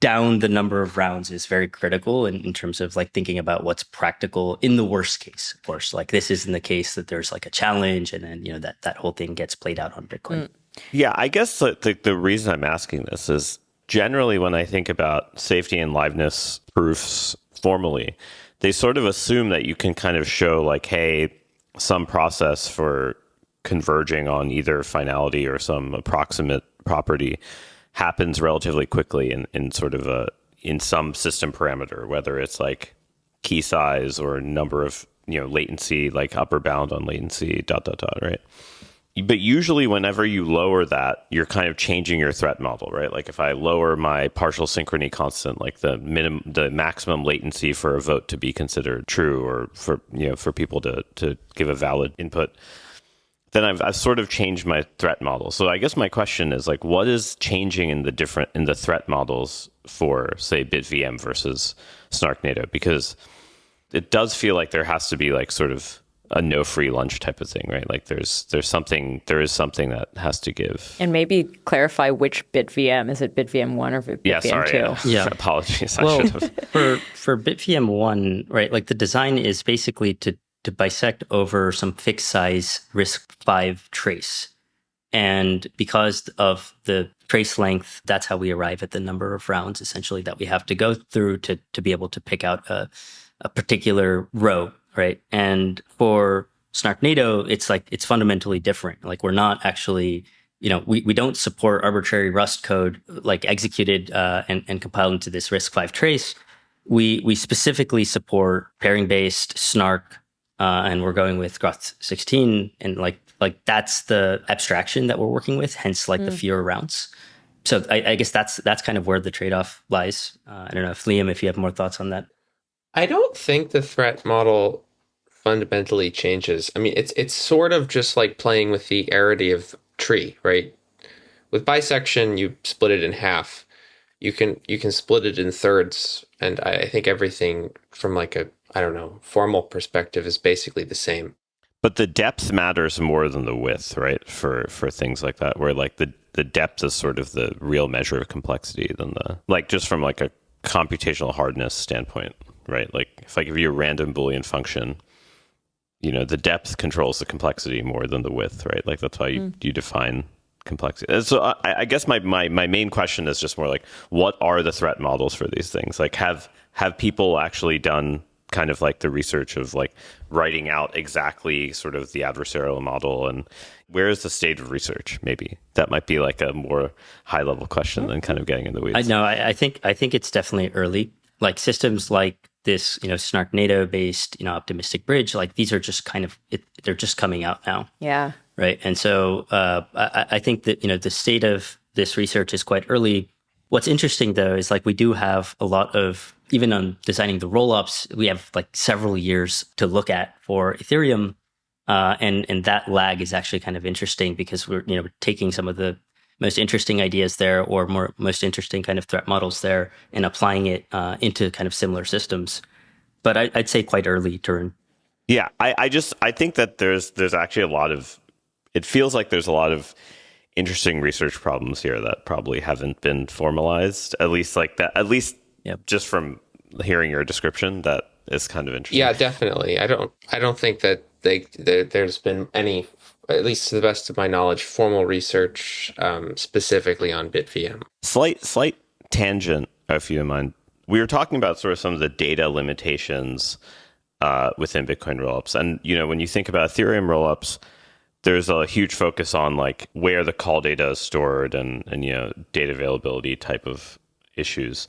down the number of rounds is very critical in terms of like thinking about what's practical in the worst case. Of course, like this isn't the case that there's like a challenge and then, that whole thing gets played out on Bitcoin. Yeah, I guess the reason I'm asking this is generally when I think about safety and liveness proofs formally, they sort of assume that you can kind of show like, hey, some process for converging on either finality or some approximate property happens relatively quickly in sort of in some system parameter, whether it's like key size or number of, latency, like upper bound on latency, ... right? But usually whenever you lower that, you're kind of changing your threat model, right? Like if I lower my partial synchrony constant, like the maximum latency for a vote to be considered true, or for people to give a valid input, then I've sort of changed my threat model. So I guess my question is like, what is changing in the threat models for, say, BitVM versus Snarknado? Because it does feel like there has to be like sort of a no free lunch type of thing, right? Like there is something that has to give. And maybe clarify which BitVM. Is it BitVM1 or BitVM2? Yeah. Apologies. Well, I should have. for BitVM1, right? Like the design is basically to bisect over some fixed size RISC-V trace. And because of the trace length, that's how we arrive at the number of rounds, essentially, that we have to go through to be able to pick out a particular row, right? And for Snarknado, it's fundamentally different. Like we're not actually, we don't support arbitrary Rust code like executed and compiled into this RISC-V trace. We specifically support pairing-based Snark, and we're going with Groth 16, and like that's the abstraction that we're working with, hence like the fewer rounds. So I guess that's kind of where the trade-off lies. I don't know if Liam, if you have more thoughts on that. I don't think the threat model fundamentally changes. I mean, it's sort of just like playing with the arity of tree, right? With bisection, you split it in half. You can split it in thirds, and I think everything from like a formal perspective is basically the same. But the depth matters more than the width, right? For things like that, where like the depth is sort of the real measure of complexity than just from like a computational hardness standpoint, right? Like if I give you a random Boolean function, the depth controls the complexity more than the width, right? Like that's how you define complexity. And so I guess my main question is just more like, what are the threat models for these things? Like have people actually done kind of like the research of like writing out exactly sort of the adversarial model, and where is the state of research? Maybe that might be like a more high level question than kind of getting in the weeds. I think it's definitely early. Like systems like this, Snarknado based, optimistic bridge, like these are just kind of, they're just coming out now. Yeah. Right. And so I think that, the state of this research is quite early. What's interesting though, is like we do have a lot of, even on designing the rollups, we have like several years to look at for Ethereum. And that lag is actually kind of interesting because we're, taking some of the most interesting ideas there or most interesting kind of threat models there and applying it into kind of similar systems. But I'd say quite early, Tarun. Yeah, I think that there's actually it feels like there's a lot of interesting research problems here that probably haven't been formalized, at least like that, just from hearing your description, that is kind of interesting. Yeah, definitely. I don't think that there's been any, at least to the best of my knowledge, formal research specifically on BitVM. Slight tangent, if you don't mind. We were talking about sort of some of the data limitations within Bitcoin rollups. And, when you think about Ethereum rollups, there's a huge focus on like where the call data is stored and data availability type of issues.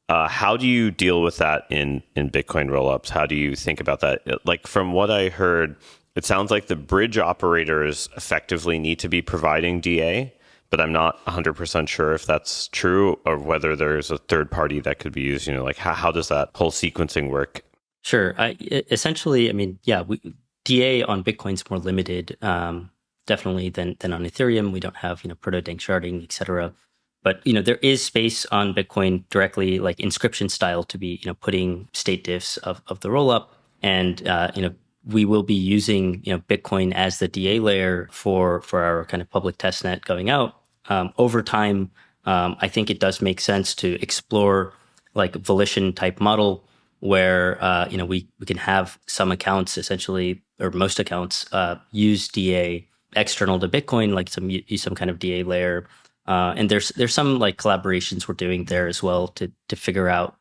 How do you deal with that in Bitcoin rollups? How do you think about that? Like from what I heard, it sounds like the bridge operators effectively need to be providing DA, but I'm not 100% sure if that's true or whether there's a third party that could be used. Like how does that whole sequencing work? Sure. Essentially, DA on Bitcoin's more limited, definitely than on Ethereum. We don't have, proto-dank sharding, et cetera. But, there is space on Bitcoin directly, like inscription style, to be, putting state diffs of the rollup. And, we will be using, Bitcoin as the DA layer for our kind of public testnet going out. Over time, I think it does make sense to explore like a volition type model where, we can have some accounts essentially, or most accounts, use DA external to Bitcoin, like use some kind of DA layer. And there's some like collaborations we're doing there as well to figure out,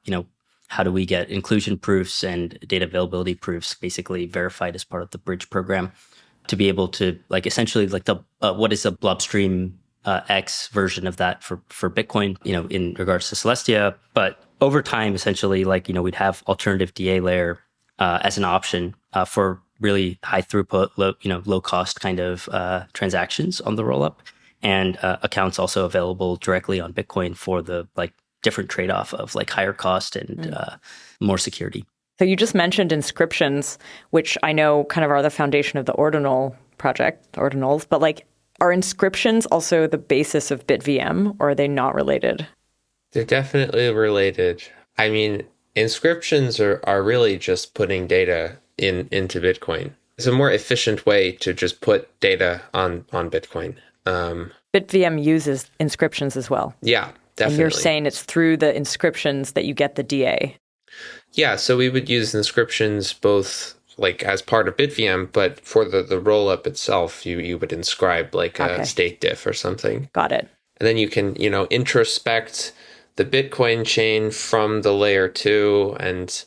how do we get inclusion proofs and data availability proofs basically verified as part of the bridge program to be able to like essentially like the what is the Blockstream X version of that for Bitcoin, in regards to Celestia. But over time, essentially, like, we'd have alternative DA layer as an option for really high throughput, low cost kind of transactions on the rollup, and accounts also available directly on Bitcoin for the like different trade-off of like higher cost and more security. So you just mentioned inscriptions, which I know kind of are the foundation of the Ordinal project, the Ordinals, but like, are inscriptions also the basis of BitVM, or are they not related? They're definitely related. I mean, inscriptions are really just putting data into Bitcoin. It's a more efficient way to just put data on Bitcoin. BitVM uses inscriptions as well. Yeah, definitely. And you're saying it's through the inscriptions that you get the DA. Yeah, so we would use inscriptions both like as part of BitVM, but for the rollup itself, you would inscribe like a state diff or something. Got it. And then you can, introspect the Bitcoin chain from the layer 2, and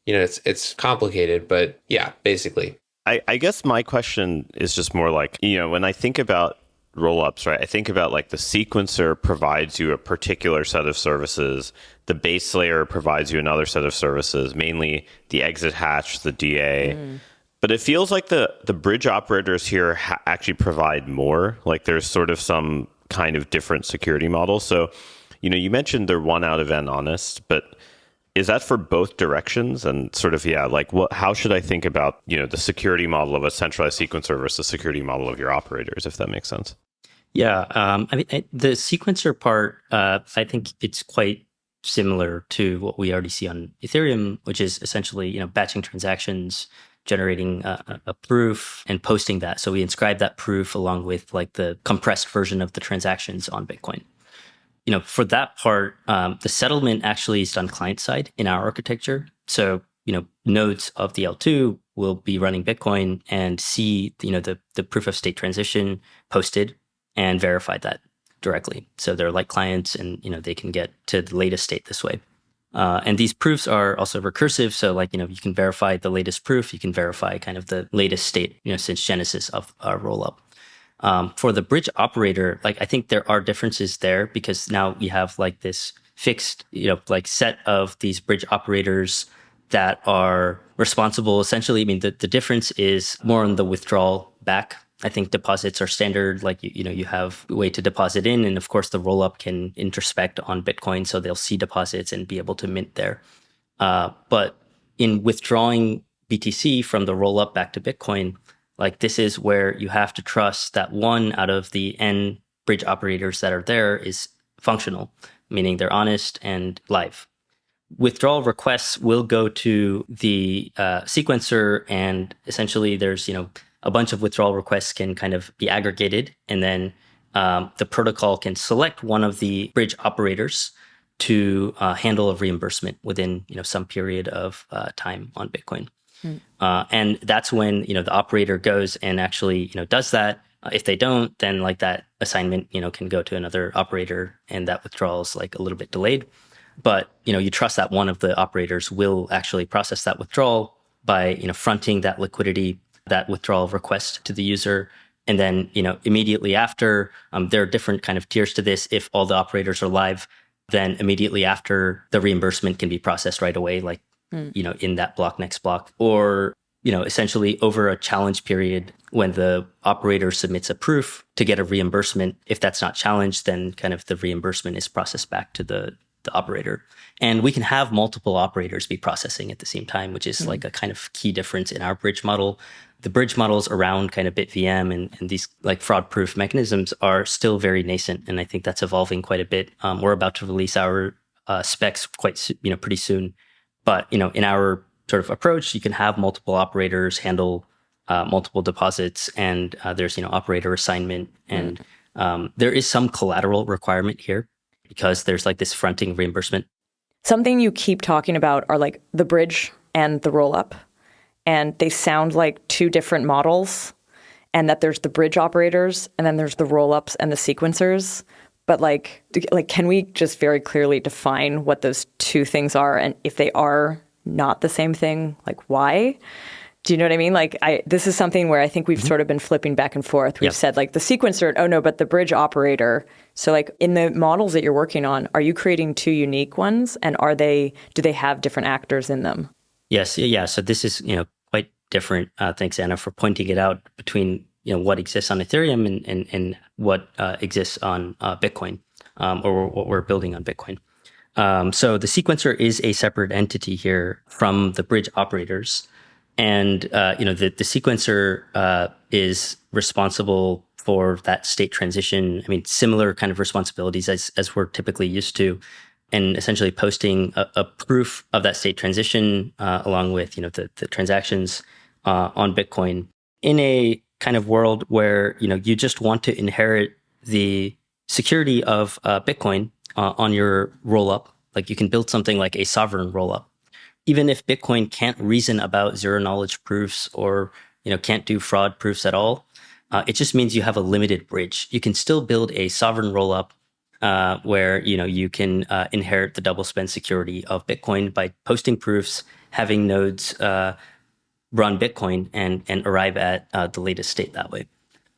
it's complicated, but yeah, basically. I guess my question is just more like, when I think about rollups, right? I think about like the sequencer provides you a particular set of services. The base layer provides you another set of services, mainly the exit hatch, the DA. But it feels like the bridge operators here actually provide more. Like there's sort of some kind of different security model. So, you mentioned they're 1 out of n honest, but is that for both directions? And sort of, how should I think about, the security model of a centralized sequencer versus the security model of your operators, if that makes sense? Yeah. The sequencer part, I think it's quite similar to what we already see on Ethereum, which is essentially, batching transactions generating a proof and posting that. So we inscribe that proof along with like the compressed version of the transactions on Bitcoin. For that part, the settlement actually is done client side in our architecture. So, nodes of the L2 will be running Bitcoin and see, the proof of stake transition posted and verify that directly. So they're like clients and, they can get to the latest state this way. And these proofs are also recursive. So like, you can verify the latest proof. You can verify kind of the latest state, since genesis of our rollup. For the bridge operator, like I think there are differences there because now we have like this fixed, like set of these bridge operators that are responsible. Essentially, I mean, the difference is more on the withdrawal back. I think deposits are standard, like, you have a way to deposit in. And of course, the rollup can introspect on Bitcoin. So they'll see deposits and be able to mint there. But in withdrawing BTC from the rollup back to Bitcoin, like this is where you have to trust that one out of the N bridge operators that are there is functional, meaning they're honest and live. Withdrawal requests will go to the sequencer, and essentially there's, a bunch of withdrawal requests can kind of be aggregated, and then the protocol can select one of the bridge operators to handle a reimbursement within, some period of time on Bitcoin. And that's when, the operator goes and actually, does that. If they don't, then like that assignment, can go to another operator, and that withdrawal is like a little bit delayed. But, you trust that one of the operators will actually process that withdrawal by, fronting that liquidity, that withdrawal request to the user. And then, immediately after, there are different kind of tiers to this. If all the operators are live, then immediately after the reimbursement can be processed right away, like, in that block, next block, or, essentially over a challenge period when the operator submits a proof to get a reimbursement. If that's not challenged, then kind of the reimbursement is processed back to the operator. And we can have multiple operators be processing at the same time, which is like a kind of key difference in our bridge model. The bridge models around kind of BitVM and these like fraud proof mechanisms are still very nascent. And I think that's evolving quite a bit. We're about to release our specs pretty soon. But, in our sort of approach, you can have multiple operators handle multiple deposits, and there's, operator assignment. And there is some collateral requirement here because there's like this fronting reimbursement. Something you keep talking about are like the bridge and the rollup, and they sound like two different models, and that there's the bridge operators and then there's the rollups and the sequencers. But like, can we just very clearly define what those two things are, and if they are not the same thing, like why? Do you know what I mean? Like, this is something where I think we've sort of been flipping back and forth. We've said like the sequencer, oh no, but the bridge operator. So like in the models that you're working on, are you creating two unique ones, and do they have different actors in them? Yes. Yeah. So this is, quite different. Thanks, Anna, for pointing it out between, what exists on Ethereum and what exists on Bitcoin, or what we're building on Bitcoin. So the sequencer is a separate entity here from the bridge operators. And, the sequencer is responsible for that state transition. I mean, similar kind of responsibilities as we're typically used to, and essentially posting a proof of that state transition along with, the transactions on Bitcoin in a kind of world where, you just want to inherit the security of Bitcoin on your rollup. Like you can build something like a sovereign rollup. Even if Bitcoin can't reason about zero knowledge proofs or, can't do fraud proofs at all, it just means you have a limited bridge. You can still build a sovereign rollup where, you can inherit the double spend security of Bitcoin by posting proofs, having nodes run Bitcoin and arrive at the latest state that way.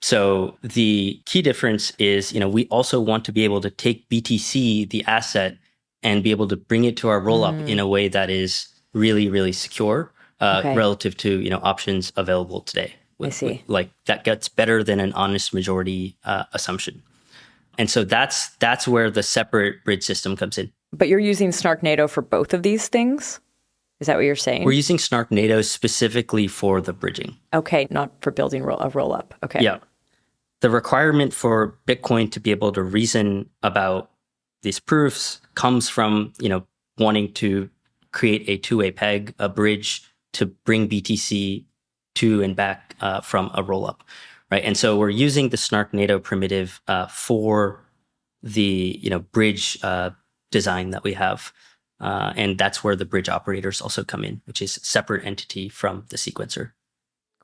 So the key difference is, we also want to be able to take BTC, the asset, and be able to bring it to our rollup in a way that is really, really secure relative to, options available today. I see. Like that gets better than an honest majority assumption. And so that's where the separate bridge system comes in. But you're using Snarknado for both of these things? Is that what you're saying? We're using Snarknado specifically for the bridging. Okay, not for building a rollup. Okay. Yeah. The requirement for Bitcoin to be able to reason about these proofs comes from, wanting to create a two-way peg, a bridge to bring BTC to and back from a rollup, right? And so we're using the snark NATO primitive for the bridge design that we have, and that's where the bridge operators also come in, which is a separate entity from the sequencer.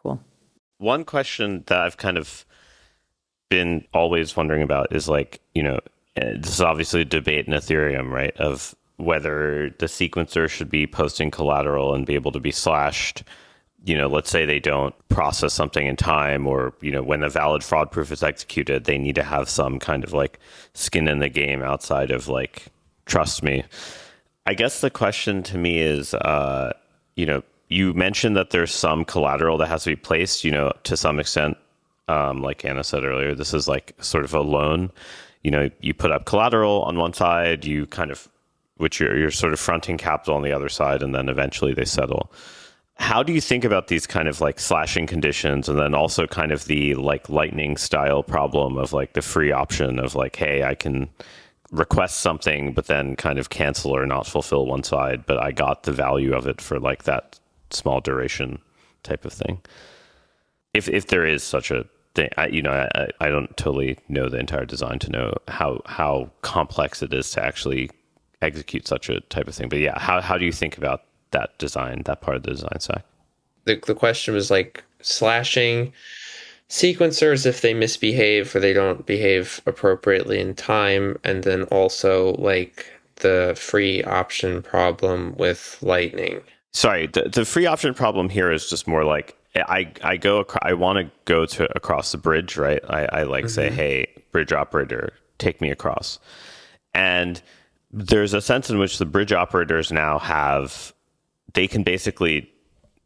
Cool. One question that I've kind of been always wondering about is this is obviously a debate in Ethereum, right? Of whether the sequencer should be posting collateral and be able to be slashed. Let's say they don't process something in time, or, when a valid fraud proof is executed, they need to have some kind of skin in the game outside of trust me. I guess the question to me is, you mentioned that there's some collateral that has to be placed, to some extent, like Anna said earlier, this is sort of a loan. You put up collateral on one side, you kind of, which you're sort of fronting capital on the other side, and then eventually they settle. How do you think about these kind of slashing conditions, and then also kind of the lightning style problem of the free option of hey, I can request something, but then kind of cancel or not fulfill one side, but I got the value of it for that small duration type of thing. If there is such a thing, I don't totally know the entire design to know how complex it is to actually execute such a type of thing. But yeah, how do you think about that design, that part of the design stack? The question was slashing sequencers if they misbehave or they don't behave appropriately in time, and then also the free option problem with Lightning. Sorry, the free option problem here is just more I want to go across the bridge, right? I say, hey, bridge operator, take me across. And there's a sense in which the bridge operators now they can basically,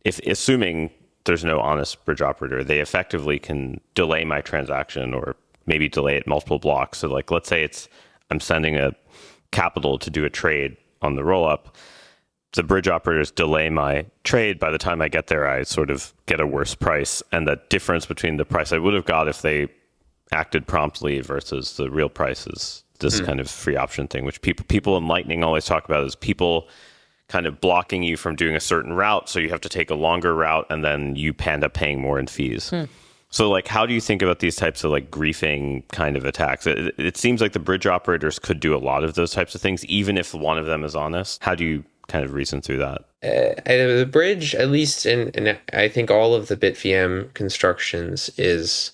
if assuming there's no honest bridge operator, they effectively can delay my transaction or maybe delay it multiple blocks. So let's say I'm sending a capital to do a trade on the rollup. The bridge operators delay my trade. By the time I get there, I sort of get a worse price. And the difference between the price I would have got if they acted promptly versus the real price is this kind of free option thing, which people in Lightning always talk about, is people kind of blocking you from doing a certain route. So you have to take a longer route, and then you end up paying more in fees. So how do you think about these types of griefing kind of attacks? It seems like the bridge operators could do a lot of those types of things, even if one of them is honest. How do you kind of reason through that? The bridge, at least in I think all of the BitVM constructions, is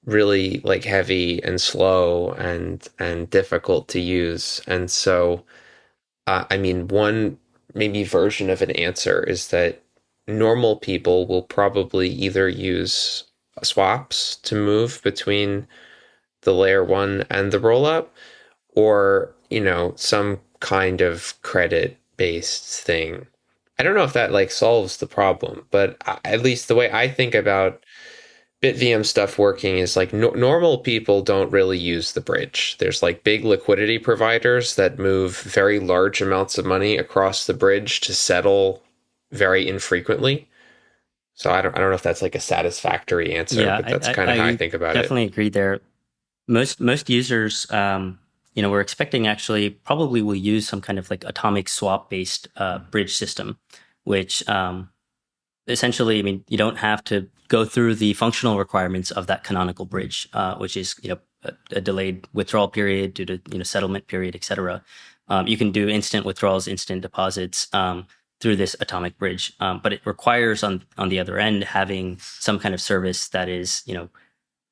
really heavy and slow and difficult to use. And so, one maybe version of an answer is that normal people will probably either use swaps to move between the layer 1 and the rollup, or some kind of credit based thing. I don't know if that solves the problem, but at least the way I think about BitVM stuff working is normal people don't really use the bridge. There's big liquidity providers that move very large amounts of money across the bridge to settle very infrequently. So I don't know if that's a satisfactory answer, but that's kind of how I think about it. Definitely agree there. Most users, we're expecting actually probably will use some kind of atomic swap based bridge system, which essentially, you don't have to go through the functional requirements of that canonical bridge, which is a delayed withdrawal period due to settlement period, etc. You can do instant withdrawals, instant deposits through this atomic bridge, but it requires on the other end having some kind of service that is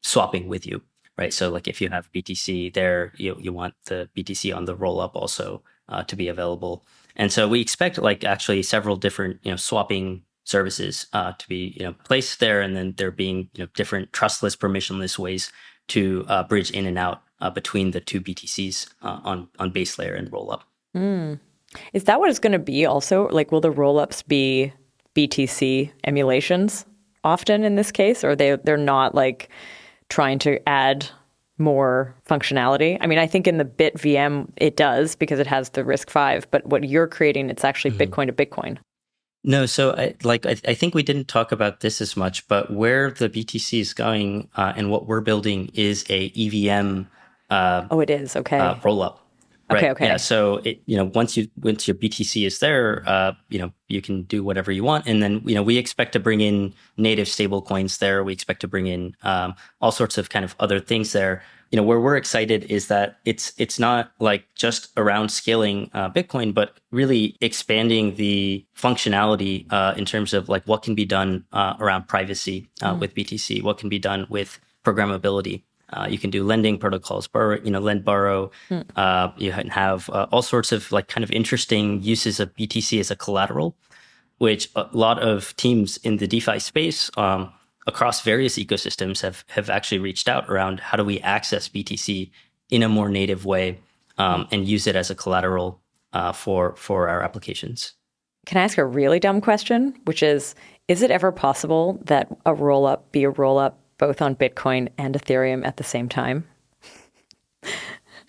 swapping with you, right? So if you have BTC there, you want the BTC on the rollup also to be available, and so we expect actually several different swapping services to be placed there, and then there being different trustless, permissionless ways to bridge in and out between the two BTCs on base layer and rollup. Is that what it's going to be also? Will the rollups be BTC emulations often in this case, or they're not trying to add more functionality? I think in the BitVM it does because it has the RISC-V, but what you're creating, it's actually Bitcoin to Bitcoin. No, so I think we didn't talk about this as much, but where the BTC is going and what we're building is a EVM. It is okay. Rollup, Okay. Yeah. So once your BTC is there, you can do whatever you want, and then we expect to bring in native stable coins there. We expect to bring in all sorts of kind of other things there. Where we're excited is that it's not like just around scaling Bitcoin, but really expanding the functionality in terms of like what can be done around privacy with BTC, what can be done with programmability. You can do lending protocols, lend, borrow. You can have all sorts of like kind of interesting uses of BTC as a collateral, which a lot of teams in the DeFi space across various ecosystems have actually reached out around how do we access BTC in a more native way and use it as a collateral for our applications. Can I ask a really dumb question, which is it ever possible that a rollup be a rollup both on Bitcoin and Ethereum at the same time?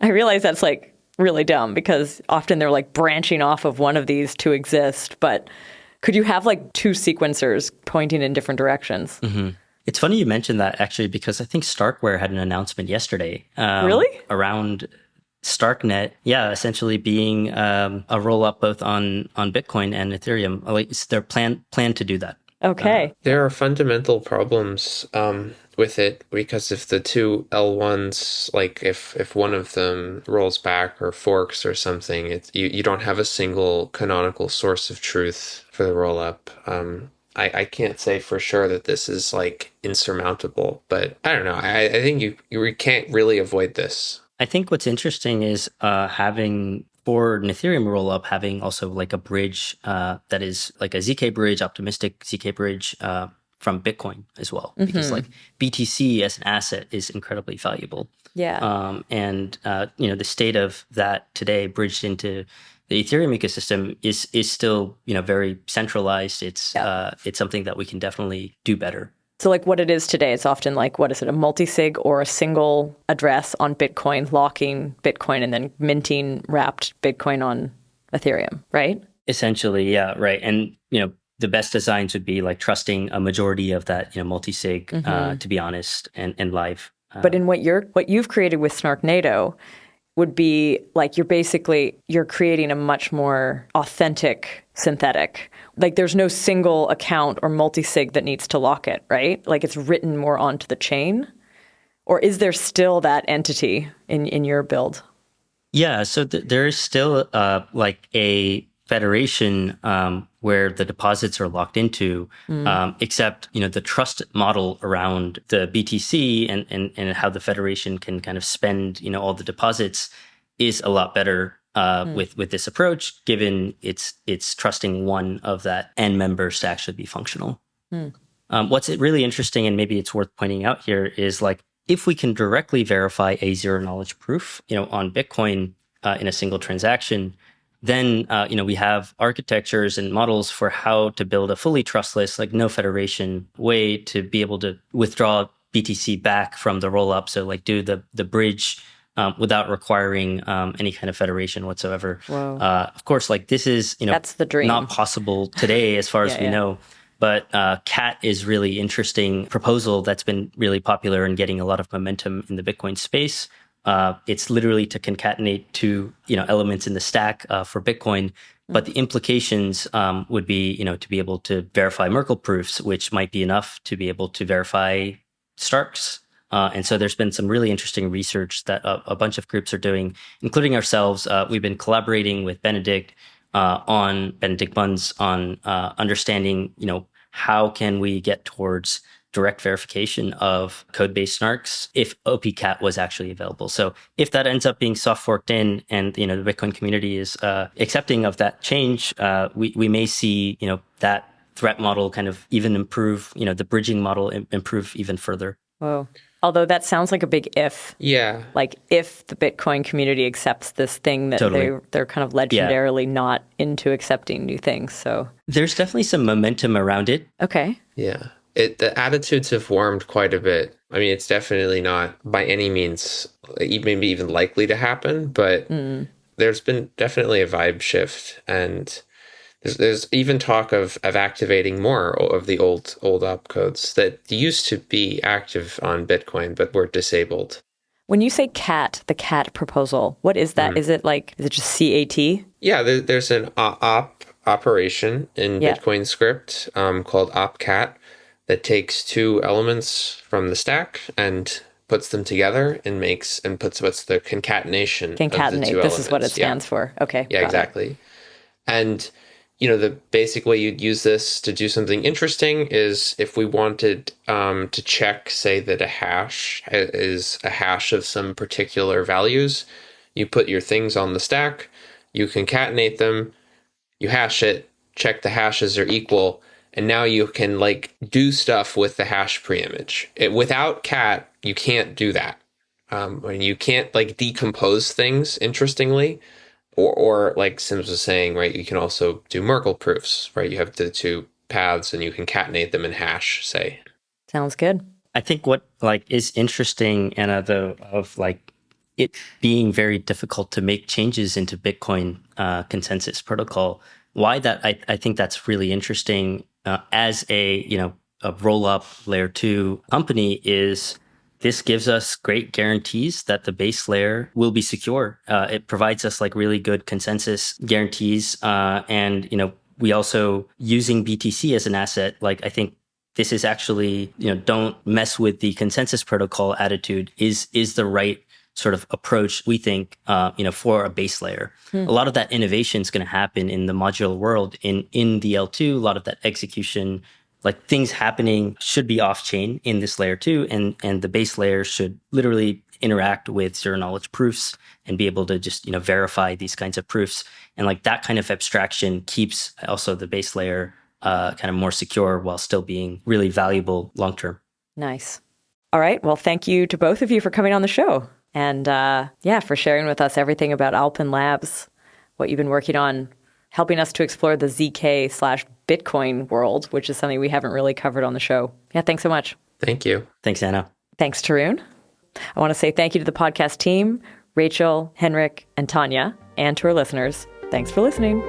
I realize that's like really dumb because often they're like branching off of one of these to exist, but could you have like two sequencers pointing in different directions? Mm-hmm. It's funny you mentioned that actually, because I think Starkware had an announcement yesterday. Really? Around Starknet, essentially being a rollup both on Bitcoin and Ethereum. Like it's their plan to do that. Okay. There are fundamental problems with it because if the two L1s, like if one of them rolls back or forks or something, you don't have a single canonical source of truth for the rollup. I can't say for sure that this is like insurmountable, but I don't know. I think you can't really avoid this. I think what's interesting is having for an Ethereum rollup, having also like a bridge that is like a ZK bridge, optimistic ZK bridge from Bitcoin as well, because like BTC as an asset is incredibly valuable. Yeah. And the state of that today bridged into the Ethereum ecosystem is still very centralized. It's something that we can definitely do better. So like what it is today, it's often like, what is it, a multi-sig or a single address on Bitcoin, locking Bitcoin and then minting wrapped Bitcoin on Ethereum, right? Essentially, yeah, right. And, the best designs would be like trusting a majority of that, multi-sig, to be honest, and live. But in what you've created with Snarknado would be like you're creating a much more authentic synthetic. Like there's no single account or multi-sig that needs to lock it, right? Like it's written more onto the chain? Or is there still that entity in your build? Yeah, so there is still like a federation where the deposits are locked into, except the trust model around the BTC and how the federation can kind of spend all the deposits is a lot better with this approach, given it's trusting one of that end members to actually be functional. What's really interesting, and maybe it's worth pointing out here, is like if we can directly verify a zero knowledge proof on Bitcoin in a single transaction, then we have architectures and models for how to build a fully trustless, like no federation way to be able to withdraw BTC back from the rollup. So like do the bridge without requiring any kind of federation whatsoever. Of course, like this is that's the dream. Not possible today as far as we know. But CAT is really interesting proposal that's been really popular and getting a lot of momentum in the Bitcoin space. It's literally to concatenate two elements in the stack for Bitcoin, but the implications would be to be able to verify Merkle proofs, which might be enough to be able to verify Starks. And so there's been some really interesting research that a bunch of groups are doing, including ourselves. We've been collaborating with Benedict Bünz on understanding how can we get towards direct verification of code-based snarks if OPCAT was actually available. So if that ends up being soft forked in and, the Bitcoin community is accepting of that change, we may see, that threat model kind of even improve, the bridging model improve even further. Whoa. Although that sounds like a big if. Yeah. Like if the Bitcoin community accepts this thing that they're kind of legendarily not into accepting new things. So there's definitely some momentum around it. Okay. Yeah. The attitudes have warmed quite a bit. I mean, it's definitely not by any means maybe even likely to happen, but there's been definitely a vibe shift, and there's even talk of activating more of the old opcodes that used to be active on Bitcoin but were disabled. When you say CAT, the CAT proposal, what is that? Is it just CAT? Yeah, there's an operation in Bitcoin script called opcat that takes two elements from the stack and puts them together and puts the concatenation of the two elements. This is what it stands for. Okay. Yeah, exactly. And the basic way you'd use this to do something interesting is if we wanted to check, say, that a hash is a hash of some particular values, you put your things on the stack, you concatenate them, you hash it, check the hashes are equal, and now you can do stuff with the hash preimage. Without cat, you can't do that. And you can't decompose things interestingly. Or like Sims was saying, right, you can also do Merkle proofs, right? You have the two paths and you concatenate them in hash, say. Sounds good. I think what is interesting, Anna, though, of it being very difficult to make changes into Bitcoin consensus protocol, why that I think that's really interesting as a roll-up layer 2 company is this gives us great guarantees that the base layer will be secure. It provides us really good consensus guarantees. And, we also using BTC as an asset, I think this is actually, don't mess with the consensus protocol attitude is the right sort of approach, we think, for a base layer. A lot of that innovation is going to happen in the modular world in the L2, a lot of that execution things happening should be off-chain in this layer 2, and the base layer should literally interact with zero-knowledge proofs and be able to just verify these kinds of proofs. And that kind of abstraction keeps also the base layer kind of more secure while still being really valuable long-term. Nice. All right. Well, thank you to both of you for coming on the show. And for sharing with us everything about Alpen Labs, what you've been working on, helping us to explore the ZK/Bitcoin world, which is something we haven't really covered on the show. Yeah, thanks so much. Thank you. Thanks, Anna. Thanks, Tarun. I want to say thank you to the podcast team, Rachel, Henrik, and Tanya, and to our listeners. Thanks for listening.